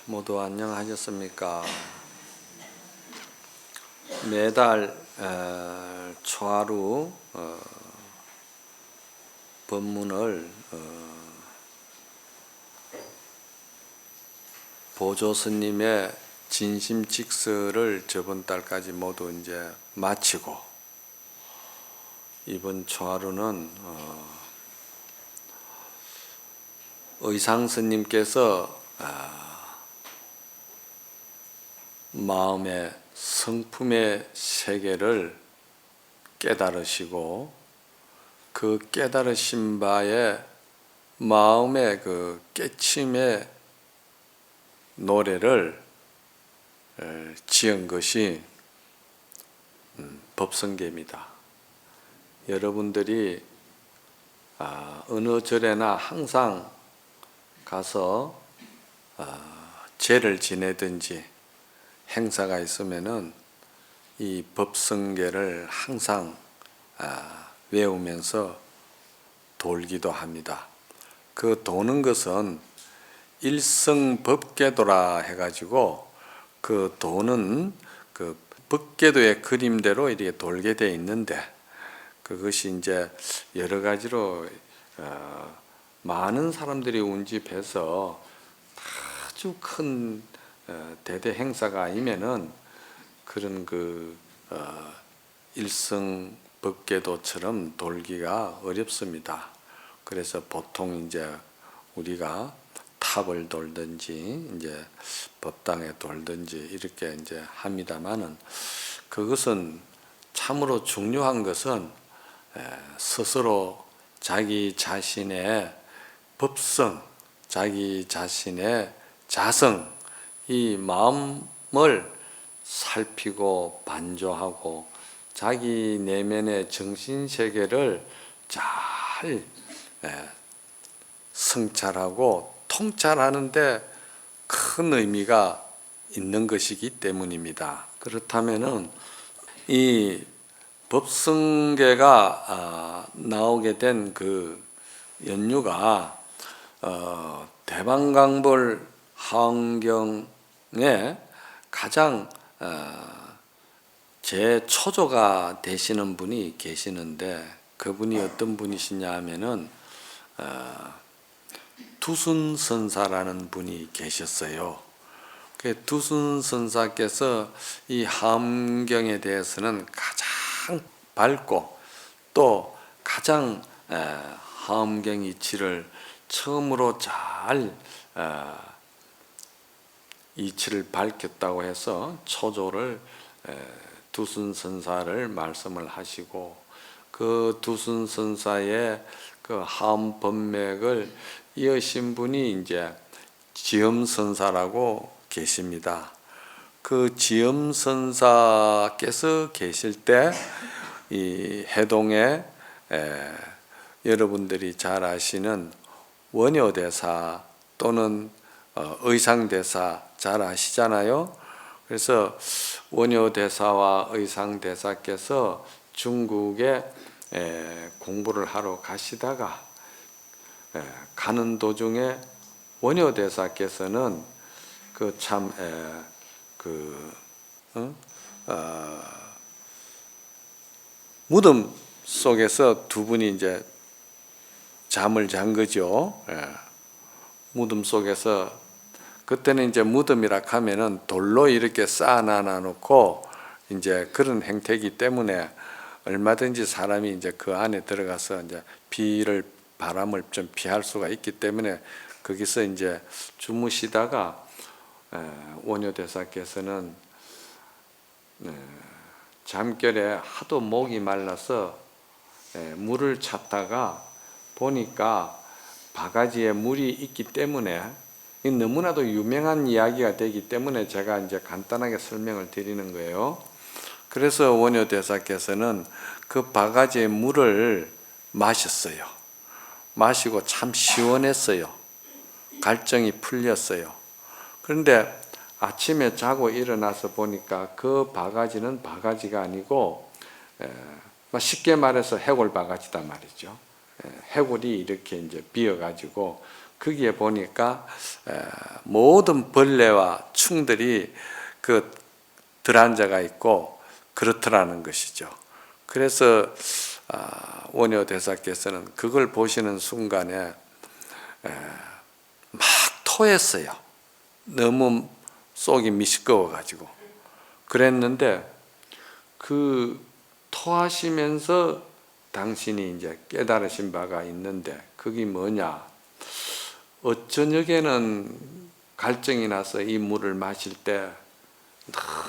모두 안녕하셨습니까? 매달 초하루 법문을 보조 스님의 진심직서를 저번 달까지 모두 이제 마치고 이번 초하루는 의상 스님께서 마음의 성품의 세계를 깨달으시고 그 깨달으신 바에 마음의 그 깨침의 노래를 지은 것이 법성계입니다. 여러분들이 어느 절에나 항상 가서 제를 지내든지 행사가 있으면은 이 법성계를 항상 외우면서 돌기도 합니다. 그 도는 것은 일성법궤도라 해가지고 그 도는 그 법궤도의 그림대로 이렇게 돌게 돼 있는데 그것이 이제 여러 가지로 많은 사람들이 운집해서 아주 큰 대대 행사가 아니면은 그런 일성 법궤도처럼 돌기가 어렵습니다. 그래서 보통 이제 우리가 탑을 돌든지 이제 법당에 돌든지 이렇게 이제 합니다만은 그것은 참으로 중요한 것은 스스로 자기 자신의 법성, 자기 자신의 자성, 이 마음을 살피고 반조하고 자기 내면의 정신세계를 잘 성찰하고 통찰하는데 큰 의미가 있는 것이기 때문입니다. 그렇다면은 이 법성계가 나오게 된 그 연유가 대방강볼 하원경에 가장 제 초조가 되시는 분이 계시는데 그분이 어떤 분이시냐 하면은 두순선사라는 분이 계셨어요. 그 두순선사께서 이 하엄경에 대해서는 가장 밝고 또 가장 하엄경 이치를 처음으로 잘 이치를 밝혔다고 해서 초조를 두순선사를 말씀을 하시고 그 두순선사의 그 하엄 법맥을 이으신 분이 이제 지엄선사라고 계십니다. 그 지엄선사께서 계실 때 이 해동에 여러분들이 잘 아시는 원효대사 또는 의상대사 잘 아시잖아요. 그래서 원효대사와 의상대사께서 중국에 공부를 하러 가시다가 가는 도중에 원효대사께서는 무덤 속에서 두 분이 이제 잠을 잔 거죠. 무덤 속에서 그때는 이제 무덤이라 하면은 돌로 이렇게 쌓아놔 놓고 이제 그런 행태이기 때문에 얼마든지 사람이 이제 그 안에 들어가서 이제 바람을 좀 피할 수가 있기 때문에 거기서 이제 주무시다가 원효대사께서는 잠결에 하도 목이 말라서 물을 찾다가 보니까 바가지에 물이 있기 때문에 너무나도 유명한 이야기가 되기 때문에 제가 이제 간단하게 설명을 드리는 거예요. 그래서 원효대사께서는 그 바가지의 물을 마셨어요. 마시고 참 시원했어요. 갈증이 풀렸어요. 그런데 아침에 자고 일어나서 보니까 그 바가지는 바가지가 아니고 쉽게 말해서 해골 바가지다 말이죠. 해골이 이렇게 이제 비어가지고 거기에 보니까 모든 벌레와 충들이 그 들앉아가 있고 그렇더라는 것이죠. 그래서 원효 대사께서는 그걸 보시는 순간에 막 토했어요. 너무 속이 미식거워 가지고 그랬는데 그 토하시면서 당신이 이제 깨달으신 바가 있는데 그게 뭐냐? 어저녁에는 갈증이 나서 이 물을 마실 때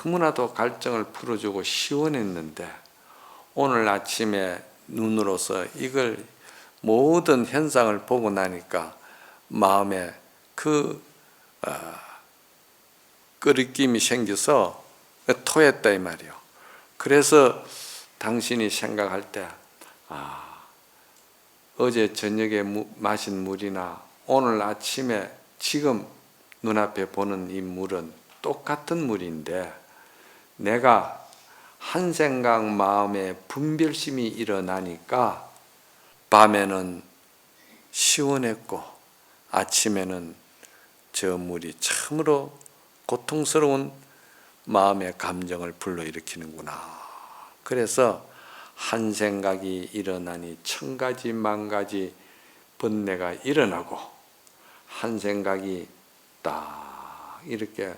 너무나도 갈증을 풀어주고 시원했는데 오늘 아침에 눈으로서 이걸 모든 현상을 보고 나니까 마음에 그 끓이김이 생겨서 토했다 이 말이요. 그래서 당신이 생각할 때 어제 저녁에 마신 물이나 오늘 아침에 지금 눈앞에 보는 이 물은 똑같은 물인데 내가 한 생각 마음에 분별심이 일어나니까 밤에는 시원했고 아침에는 저 물이 참으로 고통스러운 마음의 감정을 불러일으키는구나. 그래서 한 생각이 일어나니 천 가지 만 가지 번뇌가 일어나고 한 생각이 딱 이렇게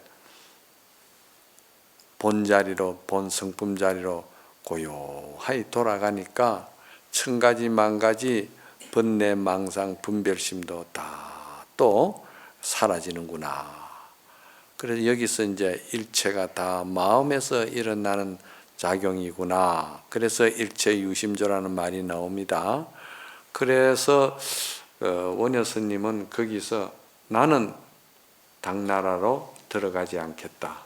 본자리로 본 성품 자리로 고요하게 돌아가니까 천 가지 만 가지 번뇌 망상 분별심도 다 또 사라지는구나. 그래서 여기서 이제 일체가 다 마음에서 일어나는 작용이구나. 그래서 일체유심조라는 말이 나옵니다. 그래서 원효 스님은 거기서 나는 당나라로 들어가지 않겠다.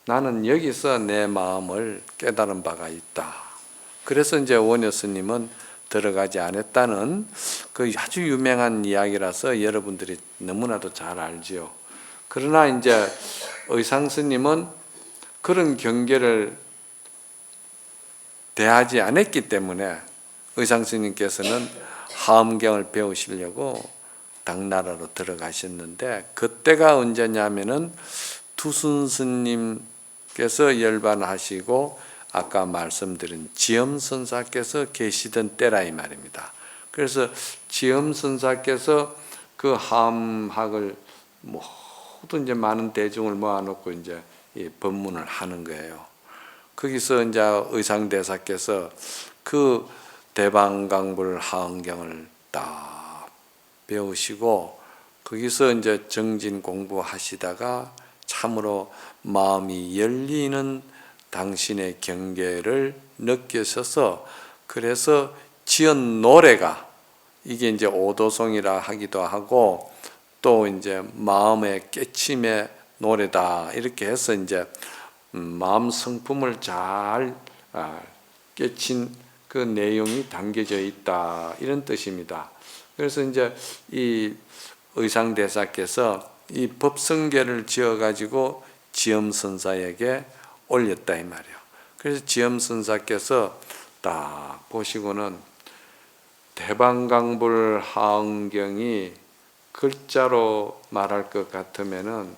나는 여기서 내 마음을 깨달은 바가 있다. 그래서 이제 원효 스님은 들어가지 않았다는 그 아주 유명한 이야기라서 여러분들이 너무나도 잘 알지요. 그러나 이제 의상 스님은 그런 경계를 대하지 않았기 때문에 의상 스님께서는 하엄경을 배우시려고 당나라로 들어가셨는데 그때가 언제냐면은 투순 스님께서 열반하시고 아까 말씀드린 지엄선사께서 계시던 때라 이 말입니다. 그래서 지엄선사께서 그 하엄학을 모두 이제 많은 대중을 모아놓고 이제 이 법문을 하는 거예요. 거기서 이제 의상대사께서 그 대방강불 하엄경을 딱 배우시고 거기서 이제 정진 공부하시다가 참으로 마음이 열리는 당신의 경계를 느끼셔서 그래서 지은 노래가 이게 이제 오도송이라 하기도 하고 또 이제 마음의 깨침의 노래다 이렇게 해서 이제 마음 성품을 잘 깨친 그 내용이 담겨져 있다 이런 뜻입니다. 그래서 이제 이 의상대사께서 이 법성계를 지어가지고 지엄선사에게 올렸다 이 말이에요. 그래서 지엄선사께서 딱 보시고는 대방강불 하엄경이 글자로 말할 것 같으면은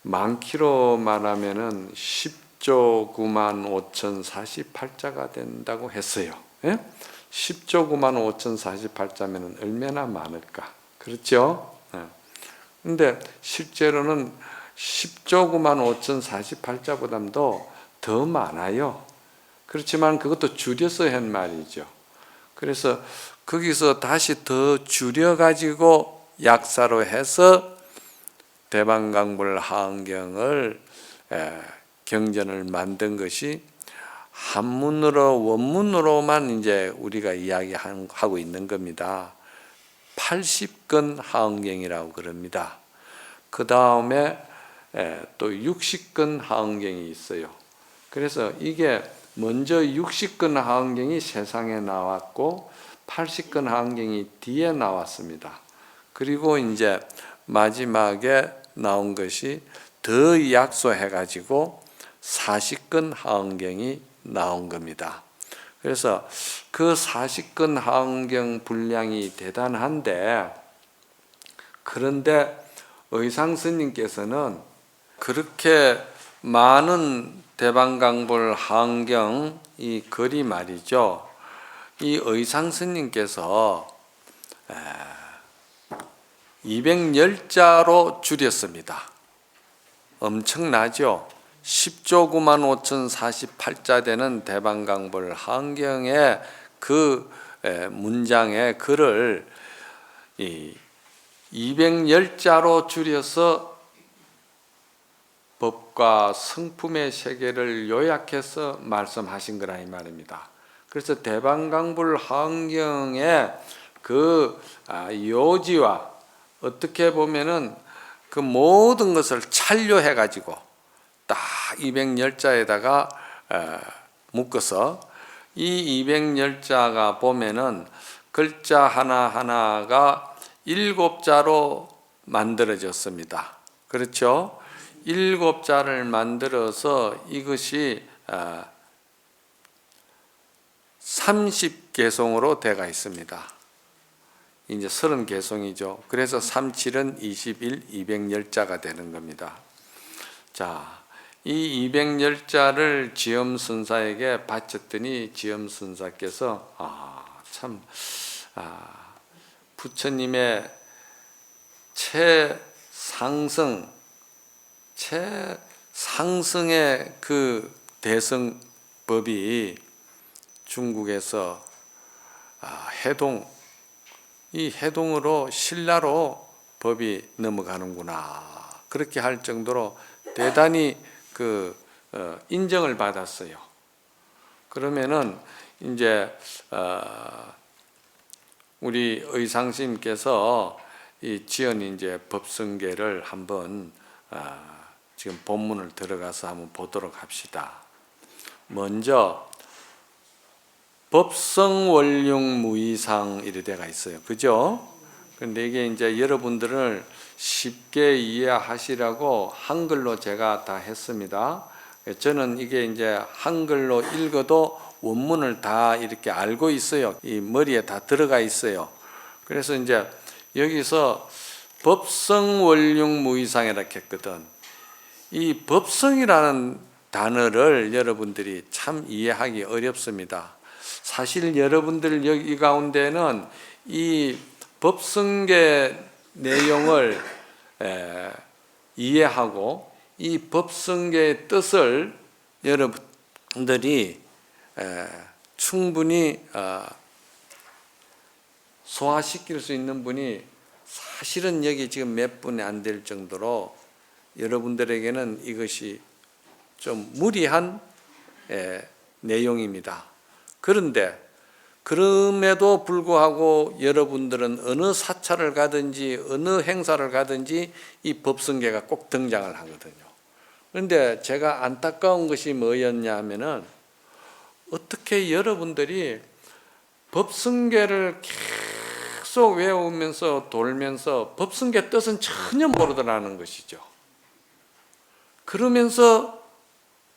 많기로 말하면은 10조 9만 5,048자가 된다고 했어요. 예? 10조 9만 5,048자면은 얼마나 많을까? 그렇죠? 근데 실제로는 10조 9만 5,048자보다도 더 많아요. 그렇지만 그것도 줄여서 한 말이죠. 그래서 거기서 다시 더 줄여가지고 약사로 해서 대방강불 하엄경을 경전을 만든 것이 한문으로 원문으로만 이제 우리가 이야기하고 있는 겁니다. 80권 하엄경이라고 그럽니다. 그 다음에 또 60권 하엄경이 있어요. 그래서 이게 먼저 60권 하엄경이 세상에 나왔고 80권 하엄경이 뒤에 나왔습니다. 그리고 이제 마지막에 나온 것이 더 약소해가지고 40권 하엄경이 나온 겁니다. 그래서 그 40권 하엄경 분량이 대단한데 그런데 의상 스님께서는 그렇게 많은 대방강불 하은경 이 글이 말이죠. 이 의상 스님께서 210자로 줄였습니다. 엄청나죠. 10조 9만 5,048자 되는 대방강불 하은경의 그 문장의 글을 210자로 줄여서 법과 성품의 세계를 요약해서 말씀하신 거라 이 말입니다. 그래서 대방강불 하은경의 그 요지와 어떻게 보면은 그 모든 것을 찬료해 가지고 딱 210자에다가 묶어서 이 210자가 보면은 글자 하나하나가 7자로 만들어졌습니다. 그렇죠? 7자를 만들어서 이것이 30개송으로 되어 있습니다. 이제 30개송이죠. 그래서 37은 21, 210자가 되는 겁니다. 자, 이 210자를 지엄선사에게 바쳤더니 지엄선사께서 부처님의 최상승의 그 대승법이 중국에서 이 해동으로 신라로 법이 넘어가는구나. 그렇게 할 정도로 대단히 인정을 받았어요. 그러면은 이제 우리 의상스님께서 이 지연 이제 법성계를 한번 지금 본문을 들어가서 한번 보도록 합시다. 먼저 법성원룡무의상 이래 돼가 있어요. 그죠? 근데 이게 이제 여러분들을 쉽게 이해하시라고 한글로 제가 다 했습니다. 저는 이게 이제 한글로 읽어도 원문을 다 이렇게 알고 있어요. 이 머리에 다 들어가 있어요. 그래서 이제 여기서 법성원룡무의상이라 했거든. 이 법성이라는 단어를 여러분들이 참 이해하기 어렵습니다. 사실 여러분들 여기 가운데는 이 법성계 내용을 이해하고 이 법성계의 뜻을 여러분들이 충분히 소화시킬 수 있는 분이 사실은 여기 지금 몇 분이 안 될 정도로 여러분들에게는 이것이 좀 무리한 내용입니다. 그런데 그럼에도 불구하고 여러분들은 어느 사찰을 가든지 어느 행사를 가든지 이 법성계가 꼭 등장을 하거든요. 그런데 제가 안타까운 것이 뭐였냐 하면은 어떻게 여러분들이 법성계를 계속 외우면서 돌면서 법성계 뜻은 전혀 모르더라는 것이죠. 그러면서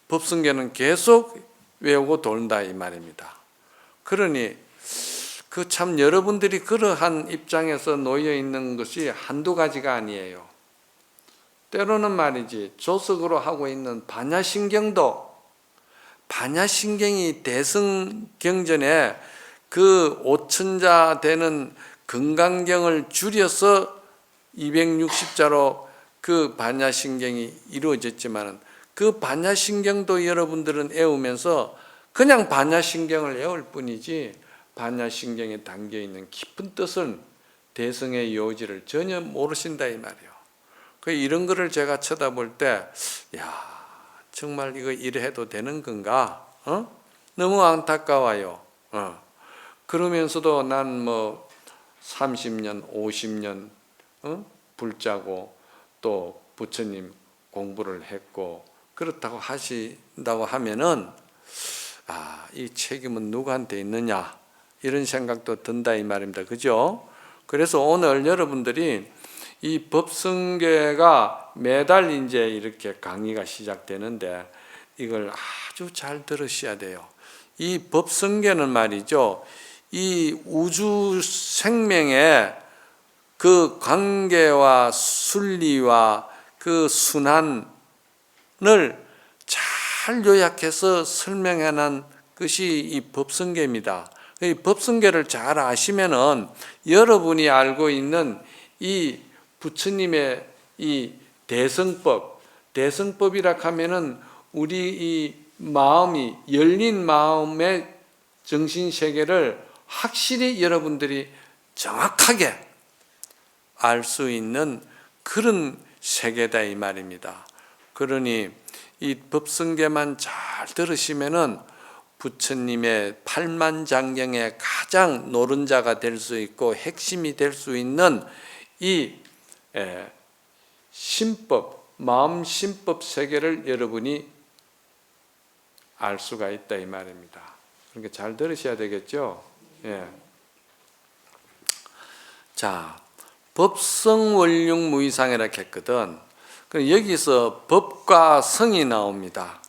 법성계는 계속 외우고 돈다 이 말입니다. 그러니 그 참 여러분들이 그러한 입장에서 놓여 있는 것이 한두 가지가 아니에요. 때로는 말이지 조석으로 하고 있는 반야신경도 반야신경이 대승경전에 그 5천자 되는 금강경을 줄여서 260자로 그 반야신경이 이루어졌지만 그 반야신경도 여러분들은 외우면서 그냥 반야신경을 외울 뿐이지 반야신경에 담겨있는 깊은 뜻은 대승의 요지를 전혀 모르신다 이 말이에요. 이런 거를 제가 쳐다볼 때 정말 이거 이래도 되는 건가? 너무 안타까워요. 그러면서도 난 30년, 50년 불자고 또 부처님 공부를 했고 그렇다고 하신다고 하면은 이 책임은 누구한테 있느냐 이런 생각도 든다 이 말입니다. 그죠? 그래서 오늘 여러분들이 이 법성계가 매달 이제 이렇게 강의가 시작되는데 이걸 아주 잘 들으셔야 돼요. 이 법성계는 말이죠. 이 우주 생명의 그 관계와 순리와 그 순환을 잘 요약해서 설명해 놓은 것이 이 법성계입니다. 이 법성계를 잘 아시면은 여러분이 알고 있는 이 부처님의 이 대성법이라 하면은 우리 이 마음이 열린 마음의 정신 세계를 확실히 여러분들이 정확하게 알 수 있는 그런 세계다 이 말입니다. 그러니 이 법성계만 잘 들으시면은 부처님의 팔만장경의 가장 노른자가 될 수 있고 핵심이 될 수 있는 이 심법, 마음 심법 세계를 여러분이 알 수가 있다 이 말입니다. 그러니까 잘 들으셔야 되겠죠. 예. 자, 법성원륜 무이상이라 했거든. 여기서 법과 성이 나옵니다.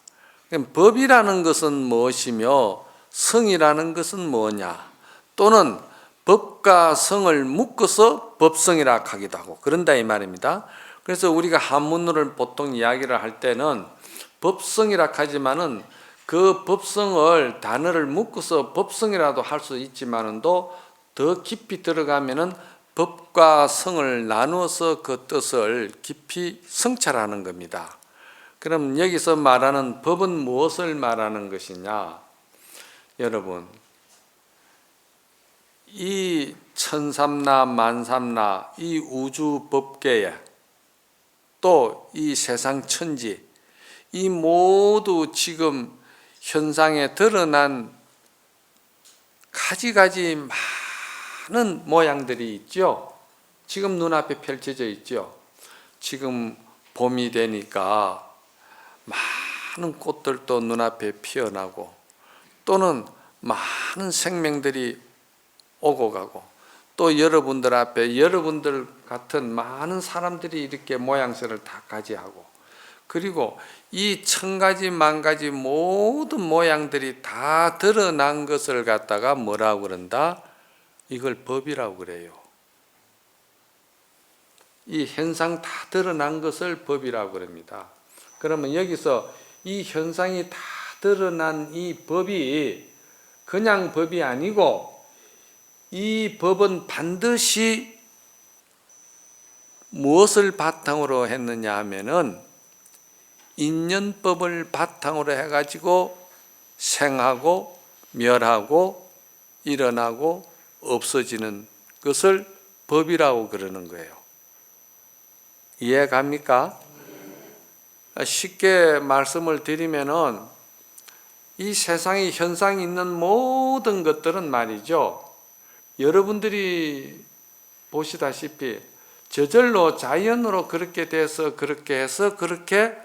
법이라는 것은 무엇이며 성이라는 것은 뭐냐? 또는 법과 성을 묶어서 법성이라 하기도 하고 그런다 이 말입니다. 그래서 우리가 한문어를 보통 이야기를 할 때는 법성이라 하지만은 그 법성을 단어를 묶어서 법성이라도 할 수 있지만은도 더 깊이 들어가면은 법과 성을 나누어서 그 뜻을 깊이 성찰하는 겁니다. 그럼 여기서 말하는 법은 무엇을 말하는 것이냐? 여러분, 이 천삼나 만삼나 이 우주 법계에 또 이 세상 천지 이 모두 지금 현상에 드러난 가지가지 많은 모양들이 있죠. 지금 눈앞에 펼쳐져 있죠. 지금 봄이 되니까 많은 꽃들도 눈앞에 피어나고 또는 많은 생명들이 오고 가고 또 여러분들 앞에 여러분들 같은 많은 사람들이 이렇게 모양새를 다 가지하고 그리고 이 천가지 만가지 모든 모양들이 다 드러난 것을 갖다가 뭐라고 그런다? 이걸 법이라고 그래요. 이 현상 다 드러난 것을 법이라고 그럽니다. 그러면 여기서 이 현상이 다 드러난 이 법이 그냥 법이 아니고 이 법은 반드시 무엇을 바탕으로 했느냐 하면은 인연법을 바탕으로 해가지고 생하고 멸하고 일어나고 없어지는 것을 법이라고 그러는 거예요. 이해 갑니까? 쉽게 말씀을 드리면은 이 세상에 현상이 있는 모든 것들은 말이죠. 여러분들이 보시다시피 저절로 자연으로 그렇게 돼서 그렇게 해서 그렇게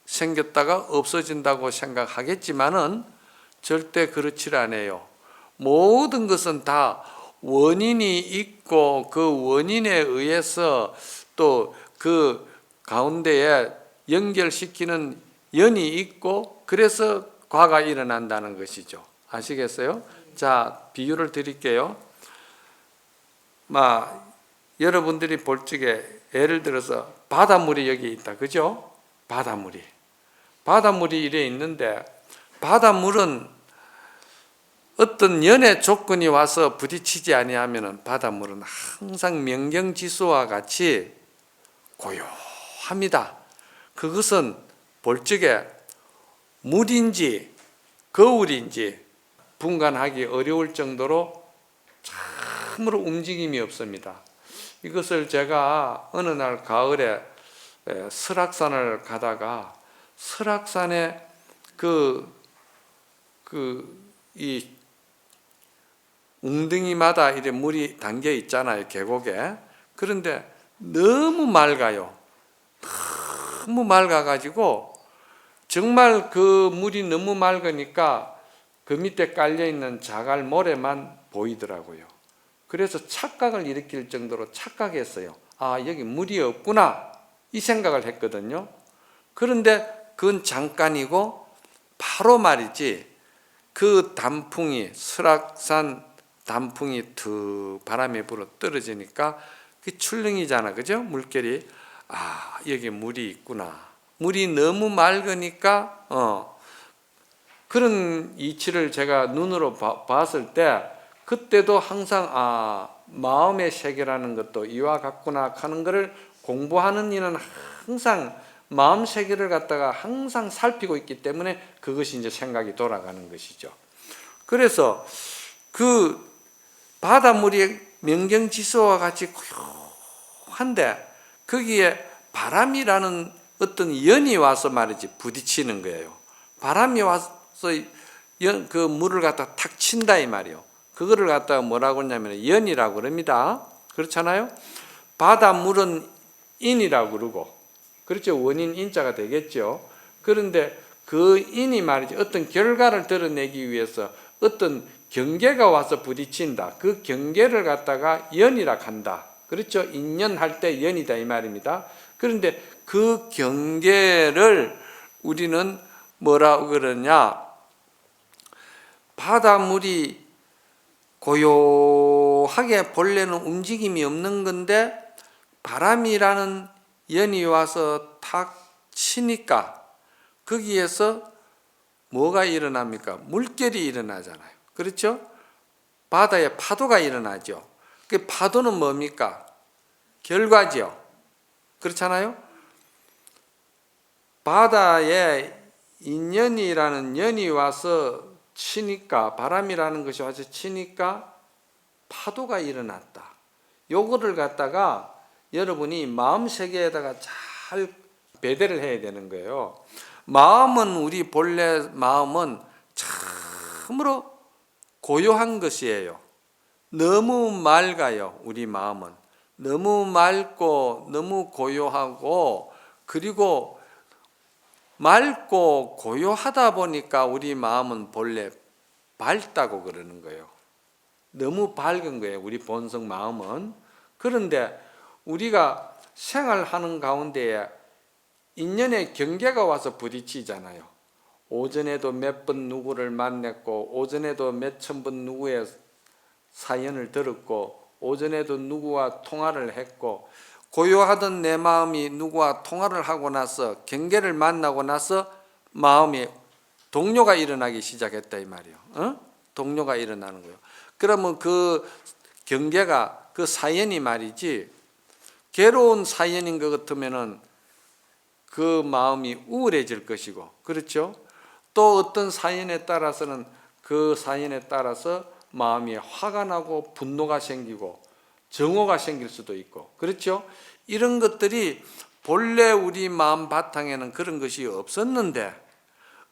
생겼다가 없어진다고 생각하겠지만은 절대 그렇지 않아요. 모든 것은 다 원인이 있고 그 원인에 의해서 또 그 가운데에 연결시키는 연이 있고 그래서 과가 일어난다는 것이죠. 아시겠어요? 자, 비유를 드릴게요. 여러분들이 볼 적에 예를 들어서 바닷물이 여기 있다. 그죠? 바닷물이 이래 있는데 바닷물은 어떤 연의 조건이 와서 부딪히지 아니하면 바닷물은 항상 명경지수와 같이 고요합니다. 그것은 볼 적에 물인지 거울인지 분간하기 어려울 정도로 참으로 움직임이 없습니다. 이것을 제가 어느 날 가을에 설악산을 가다가 설악산에 이 웅덩이마다 이렇게 물이 담겨 있잖아요, 계곡에. 그런데 너무 맑아요. 너무 맑아가지고 정말 그 물이 너무 맑으니까 그 밑에 깔려있는 자갈 모래만 보이더라고요. 그래서 착각을 일으킬 정도로 착각했어요. 아, 여기 물이 없구나 이 생각을 했거든요. 그런데 그건 잠깐이고 바로 말이지 그 단풍이 설악산 단풍이 툭 바람에 불어 떨어지니까 그 출렁이잖아, 그죠? 물결이. 아, 여기 물이 있구나. 물이 너무 맑으니까 그런 이치를 제가 눈으로 봤을 때 그때도 항상 마음의 세계라는 것도 이와 같구나 하는 것을 공부하는 이는 항상 마음 세계를 갖다가 항상 살피고 있기 때문에 그것이 이제 생각이 돌아가는 것이죠. 그래서 그 바닷물이 명경지수와 같이 고요한데 거기에 바람이라는 어떤 연이 와서 말이지 부딪히는 거예요. 바람이 와서 그 물을 갖다 탁 친다 이 말이요. 그거를 갖다가 뭐라고 하냐면 연이라고 그럽니다. 그렇잖아요. 바닷물은 인이라고 그러고, 그렇죠. 원인 인자가 되겠죠. 그런데 그 인이 말이지 어떤 결과를 드러내기 위해서 어떤 경계가 와서 부딪힌다. 그 경계를 갖다가 연이라 한다. 그렇죠. 인연할 때 연이다 이 말입니다. 그런데 그 경계를 우리는 뭐라고 그러냐? 바닷물이 고요하게 본래는 움직임이 없는 건데 바람이라는 연이 와서 탁 치니까 거기에서 뭐가 일어납니까? 물결이 일어나잖아요. 그렇죠? 바다에 파도가 일어나죠. 그 파도는 뭡니까? 결과죠. 그렇잖아요? 바다에 인연이라는 연이 와서 치니까, 바람이라는 것이 와서 치니까 파도가 일어났다. 요거를 갖다가 여러분이 마음 세계에다가 잘 배대를 해야 되는 거예요. 마음은, 우리 본래 마음은 참으로 고요한 것이에요. 너무 맑아요. 우리 마음은 너무 맑고 너무 고요하고, 그리고 맑고 고요하다 보니까 우리 마음은 본래 밝다고 그러는 거예요. 너무 밝은 거예요, 우리 본성 마음은. 그런데 우리가 생활하는 가운데에 인연의 경계가 와서 부딪히잖아요. 오전에도 몇 번 누구를 만났고, 오전에도 몇천 번 누구의 사연을 들었고, 오전에도 누구와 통화를 했고, 고요하던 내 마음이 누구와 통화를 하고 나서, 경계를 만나고 나서 마음에 동요가 일어나기 시작했다 이 말이에요. 동요가 일어나는 거예요. 그러면 그 경계가, 그 사연이 말이지, 괴로운 사연인 것 같으면은 그 마음이 우울해질 것이고, 그렇죠? 또 어떤 사연에 따라서는 그 사연에 따라서 마음이 화가 나고 분노가 생기고 정오가 생길 수도 있고, 그렇죠? 이런 것들이 본래 우리 마음 바탕에는 그런 것이 없었는데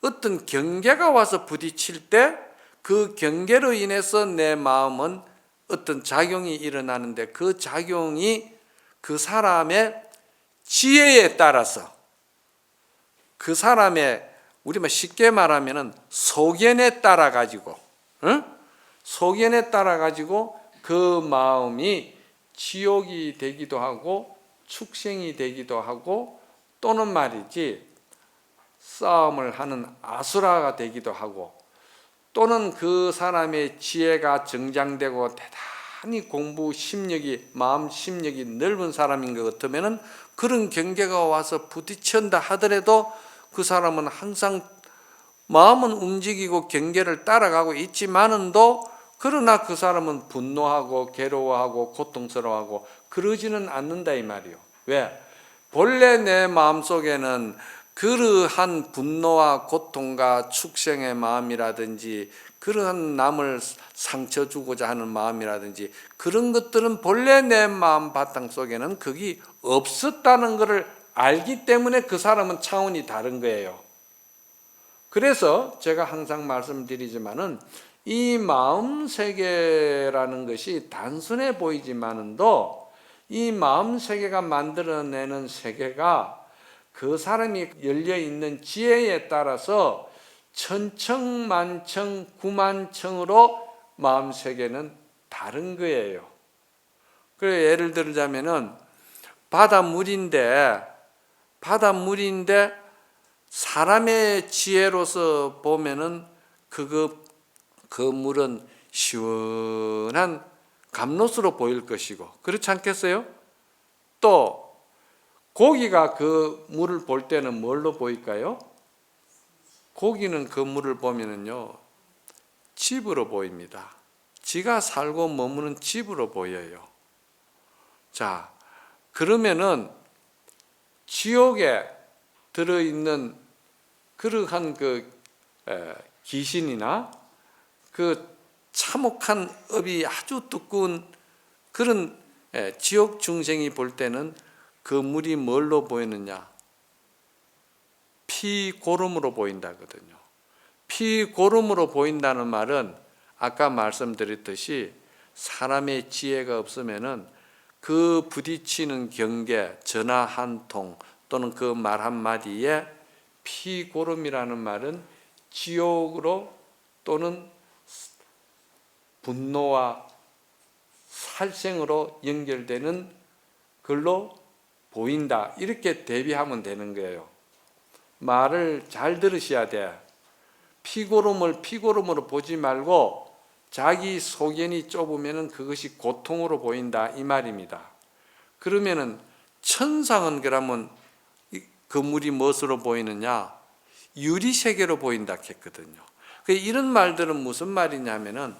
어떤 경계가 와서 부딪힐 때 그 경계로 인해서 내 마음은 어떤 작용이 일어나는데, 그 작용이 그 사람의 지혜에 따라서, 그 사람의, 우리가 쉽게 말하면은 소견에 따라 가지고, 소견에 따라 가지고 그 마음이 지옥이 되기도 하고 축생이 되기도 하고, 또는 말이지 싸움을 하는 아수라가 되기도 하고, 또는 그 사람의 지혜가 정장되고 대단히 공부 심력이, 마음 심력이 넓은 사람인 것 같으면은 그런 경계가 와서 부딪힌다 하더라도 그 사람은 항상 마음은 움직이고 경계를 따라가고 있지만은도, 그러나 그 사람은 분노하고 괴로워하고 고통스러워하고 그러지는 않는다 이 말이요. 왜? 본래 내 마음속에는 그러한 분노와 고통과 축생의 마음이라든지, 그러한 남을 상처 주고자 하는 마음이라든지, 그런 것들은 본래 내 마음 바탕 속에는 그게 없었다는 것을 알기 때문에 그 사람은 차원이 다른 거예요. 그래서 제가 항상 말씀드리지만은 이 마음 세계라는 것이 단순해 보이지만은도 이 마음 세계가 만들어내는 세계가 그 사람이 열려있는 지혜에 따라서 천청만청 구만청으로 마음 세계는 다른 거예요. 그래, 예를 들자면은 바닷물인데 사람의 지혜로서 보면은 그 물은 시원한 감롯으로 보일 것이고, 그렇지 않겠어요? 또 고기가 그 물을 볼 때는 뭘로 보일까요? 고기는 그 물을 보면은요, 집으로 보입니다. 지가 살고 머무는 집으로 보여요. 자, 그러면은 지옥에 들어있는 그러한 귀신이나 그 참혹한 업이 아주 두꺼운 그런 지옥 중생이 볼 때는 그 물이 뭘로 보이느냐? 피고름으로 보인다거든요. 피고름으로 보인다는 말은 아까 말씀드렸듯이 사람의 지혜가 없으면은 그 부딪히는 경계, 전화 한 통 또는 그 말 한마디에 피고름이라는 말은 지옥으로 또는 분노와 살생으로 연결되는 걸로 보인다. 이렇게 대비하면 되는 거예요. 말을 잘 들으셔야 돼. 피고름을 피고름으로 보지 말고 자기 소견이 좁으면 그것이 고통으로 보인다 이 말입니다. 그러면은 천상은 그러면 그 물이 무엇으로 보이느냐? 유리세계로 보인다 했거든요. 이런 말들은 무슨 말이냐면은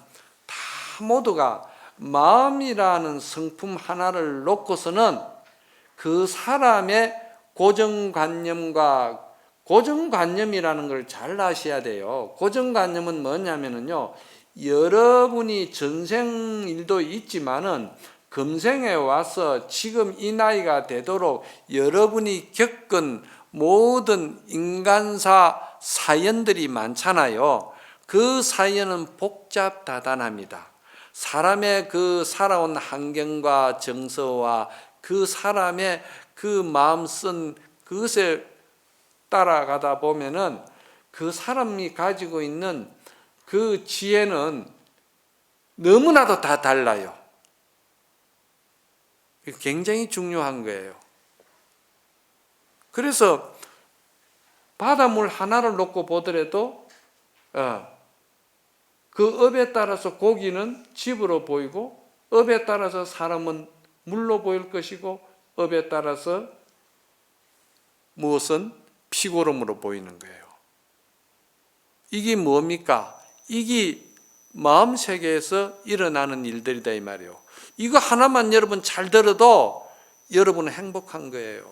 다 모두가 마음이라는 성품 하나를 놓고서는 그 사람의 고정관념과 고정관념이라는 걸 잘 아셔야 돼요. 고정관념은 뭐냐면은요, 여러분이 전생 일도 있지만은 금생에 와서 지금 이 나이가 되도록 여러분이 겪은 모든 인간사 사연들이 많잖아요. 그 사연은 복잡다단합니다. 사람의 그 살아온 환경과 정서와 그 사람의 그 마음 쓴 그것에 따라가다 보면은 그 사람이 가지고 있는 그 지혜는 너무나도 다 달라요. 굉장히 중요한 거예요. 그래서 바닷물 하나를 놓고 보더라도 그 업에 따라서 고기는 집으로 보이고 업에 따라서 사람은 물로 보일 것이고 업에 따라서 무엇은 피고름으로 보이는 거예요. 이게 뭡니까? 이게 마음 세계에서 일어나는 일들이다 이 말이에요. 이거 하나만 여러분 잘 들어도 여러분은 행복한 거예요.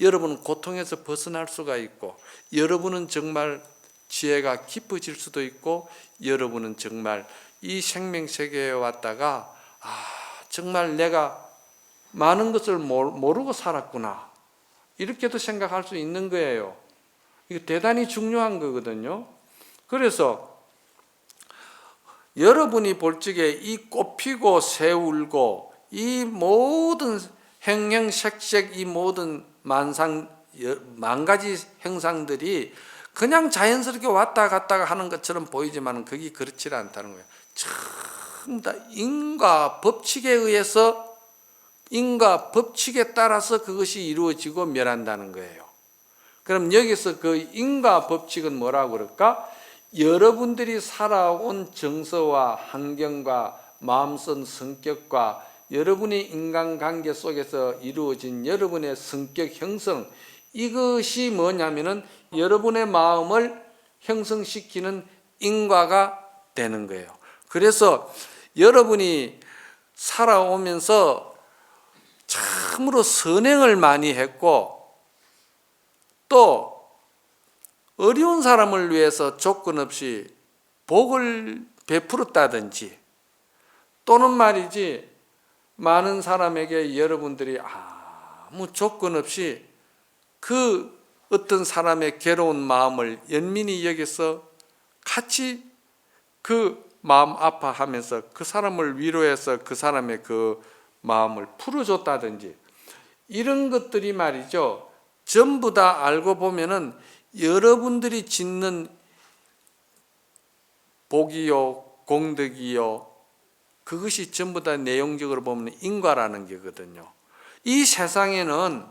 여러분은 고통에서 벗어날 수가 있고 여러분은 정말 지혜가 깊어질 수도 있고 여러분은 정말 이 생명세계에 왔다가 정말 내가 많은 것을 모르고 살았구나 이렇게도 생각할 수 있는 거예요. 이거 대단히 중요한 거거든요. 그래서 여러분이 볼 적에 이 꽃피고 새울고 이 모든 행행색색 이 모든 만 가지 형상들이 그냥 자연스럽게 왔다 갔다 하는 것처럼 보이지만 그게 그렇지 않다는 거예요. 전부 다 인과 법칙에 의해서 인과 법칙에 따라서 그것이 이루어지고 멸한다는 거예요. 그럼 여기서 그 인과 법칙은 뭐라고 그럴까? 여러분들이 살아온 정서와 환경과 마음속 성격과 여러분의 인간관계 속에서 이루어진 여러분의 성격 형성 이것이 뭐냐면은 여러분의 마음을 형성시키는 인과가 되는 거예요. 그래서 여러분이 살아오면서 참으로 선행을 많이 했고 또 어려운 사람을 위해서 조건 없이 복을 베풀었다든지 또는 말이지 많은 사람에게 여러분들이 아무 조건 없이 그 어떤 사람의 괴로운 마음을 연민히 여기서 같이 그 마음 아파하면서 그 사람을 위로해서 그 사람의 그 마음을 풀어줬다든지 이런 것들이 말이죠. 전부 다 알고 보면은 여러분들이 짓는 복이요, 공덕이요, 그것이 전부 다 내용적으로 보면 인과라는 게거든요. 이 세상에는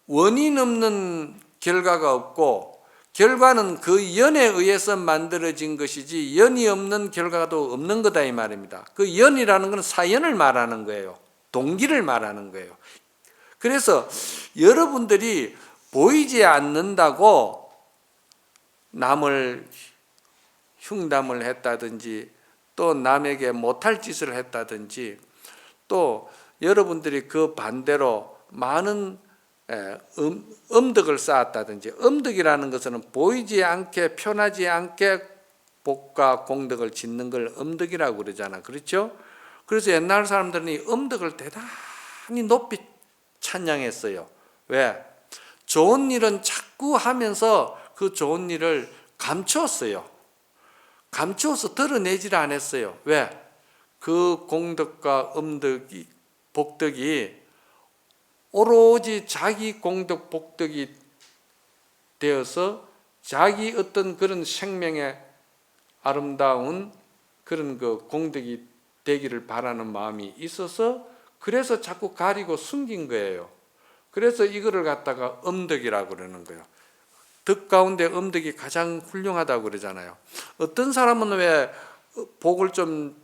원인 없는 결과가 없고 결과는 그 연에 의해서 만들어진 것이지 연이 없는 결과도 없는 거다 이 말입니다. 그 연이라는 것은 사연을 말하는 거예요. 동기를 말하는 거예요. 그래서 여러분들이 보이지 않는다고 남을 흉담을 했다든지 또 남에게 못할 짓을 했다든지 또 여러분들이 그 반대로 많은 엄덕을 쌓았다든지, 엄덕이라는 것은 보이지 않게 표나지 않게 복과 공덕을 짓는 걸 엄덕이라고 그러잖아. 그렇죠? 그래서 옛날 사람들은 이 엄덕을 대단히 높이 찬양했어요. 왜? 좋은 일은 자꾸 하면서 그 좋은 일을 감추었어요. 감추어서 드러내질 않았어요. 왜? 그 공덕과 엄덕이, 복덕이 오로지 자기 공덕, 복덕이 되어서 자기 어떤 그런 생명의 아름다운 그런 그 공덕이 되기를 바라는 마음이 있어서 그래서 자꾸 가리고 숨긴 거예요. 그래서 이거를 갖다가 엄덕이라고 그러는 거예요. 덕 가운데 엄덕이 가장 훌륭하다고 그러잖아요. 어떤 사람은 왜 복을 좀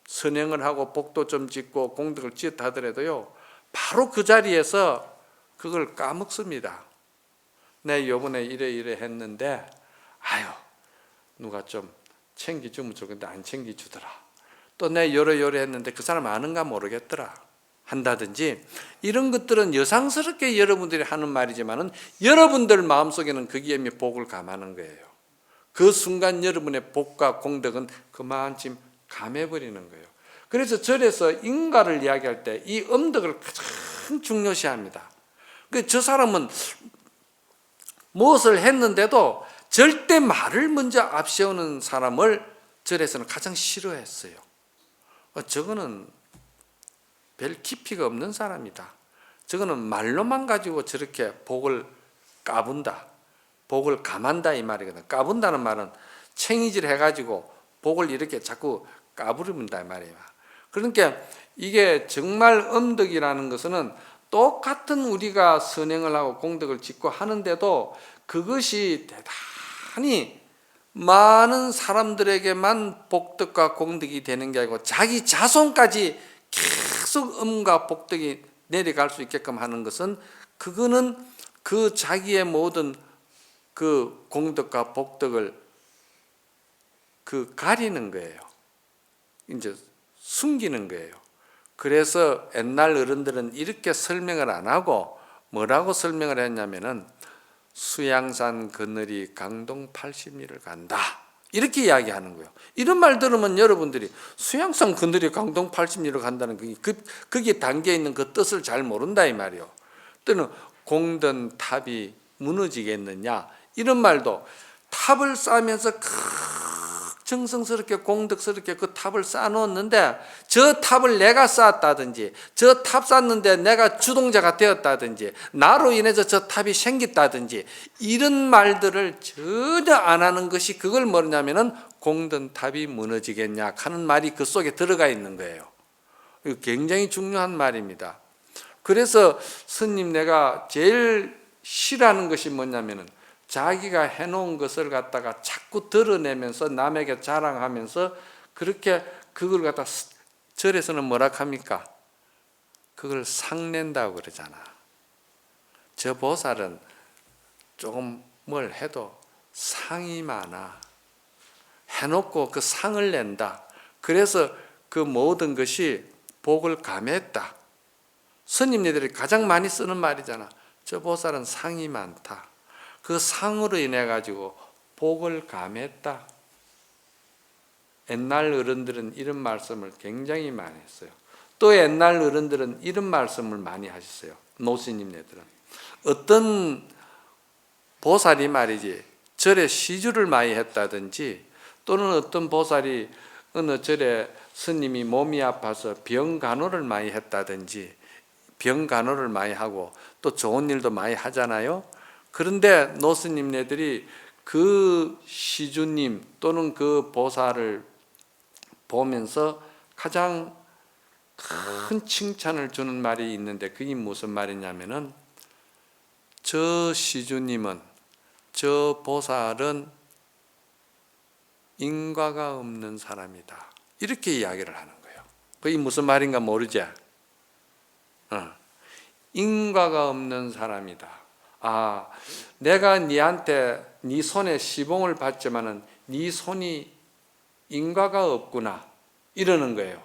선행을 하고 복도 좀 짓고 공덕을 짓다 하더라도요, 바로 그 자리에서 그걸 까먹습니다. 내 요번에 이래 했는데 아유 누가 좀 챙겨주면 좋겠는데 안 챙겨주더라. 또 내 요래 했는데 그 사람 아는가 모르겠더라 한다든지, 이런 것들은 여상스럽게 여러분들이 하는 말이지만은 여러분들 마음속에는 거기에 복을 감하는 거예요. 그 순간 여러분의 복과 공덕은 그만큼 감해버리는 거예요. 그래서 절에서 인가를 이야기할 때 이 엄덕을 가장 중요시합니다. 저 사람은 무엇을 했는데도 절대 말을 먼저 앞세우는 사람을 절에서는 가장 싫어했어요. 저거는 별 깊이가 없는 사람이다. 저거는 말로만 가지고 저렇게 복을 까분다, 복을 감한다 이 말이거든. 까분다는 말은 챙이질 해가지고 복을 이렇게 자꾸 까부른다 이 말이야. 그러니까 이게 정말 엄덕이라는 것은 똑같은 우리가 선행을 하고 공덕을 짓고 하는데도 그것이 대단히 많은 사람들에게만 복덕과 공덕이 되는 게 아니고 자기 자손까지 계속 엄과 복덕이 내려갈 수 있게끔 하는 것은, 그거는 그 자기의 모든 그 공덕과 복덕을 그 가리는 거예요. 이제 숨기는 거예요. 그래서 옛날 어른들은 이렇게 설명을 안 하고 뭐라고 설명을 했냐면은 수양산 그늘이 강동 80리를 간다 이렇게 이야기하는 거예요. 이런 말 들으면 여러분들이 수양산 그늘이 강동 80리를 간다는 거기에 담겨 있는 그 뜻을 잘 모른다 이 말이에요. 또는 공든 탑이 무너지겠느냐 이런 말도, 탑을 쌓으면서 정성스럽게 공덕스럽게 그 탑을 쌓아놓았는데 저 탑을 내가 쌓았다든지 저 탑 쌓는데 내가 주동자가 되었다든지 나로 인해서 저 탑이 생겼다든지 이런 말들을 전혀 안 하는 것이, 그걸 뭐냐면은 공든 탑이 무너지겠냐 하는 말이 그 속에 들어가 있는 거예요. 이거 굉장히 중요한 말입니다. 그래서 스님 내가 제일 싫어하는 것이 뭐냐면은 자기가 해놓은 것을 갖다가 자꾸 드러내면서 남에게 자랑하면서 그렇게 그걸 갖다 절에서는 뭐라 합니까? 그걸 상낸다고 그러잖아. 저 보살은 조금 뭘 해도 상이 많아. 해놓고 그 상을 낸다. 그래서 그 모든 것이 복을 감했다. 스님네들이 가장 많이 쓰는 말이잖아. 저 보살은 상이 많다. 그 상으로 인해 가지고 복을 감했다. 옛날 어른들은 이런 말씀을 굉장히 많이 했어요. 또 옛날 어른들은 이런 말씀을 많이 하셨어요. 노스님네들은 어떤 보살이 말이지 절에 시주를 많이 했다든지, 또는 어떤 보살이 어느 절에 스님이 몸이 아파서 병간호를 많이 했다든지, 병간호를 많이 하고 또 좋은 일도 많이 하잖아요. 그런데 노스님네들이 그 시주님 또는 그 보살을 보면서 가장 큰 칭찬을 주는 말이 있는데, 그게 무슨 말이냐면은 저 시주님은, 저 보살은 인과가 없는 사람이다 이렇게 이야기를 하는 거예요. 그게 무슨 말인가 모르지? 인과가 없는 사람이다. 아, 내가 네한테 네 손에 시봉을 받지만은 네 손이 인과가 없구나 이러는 거예요.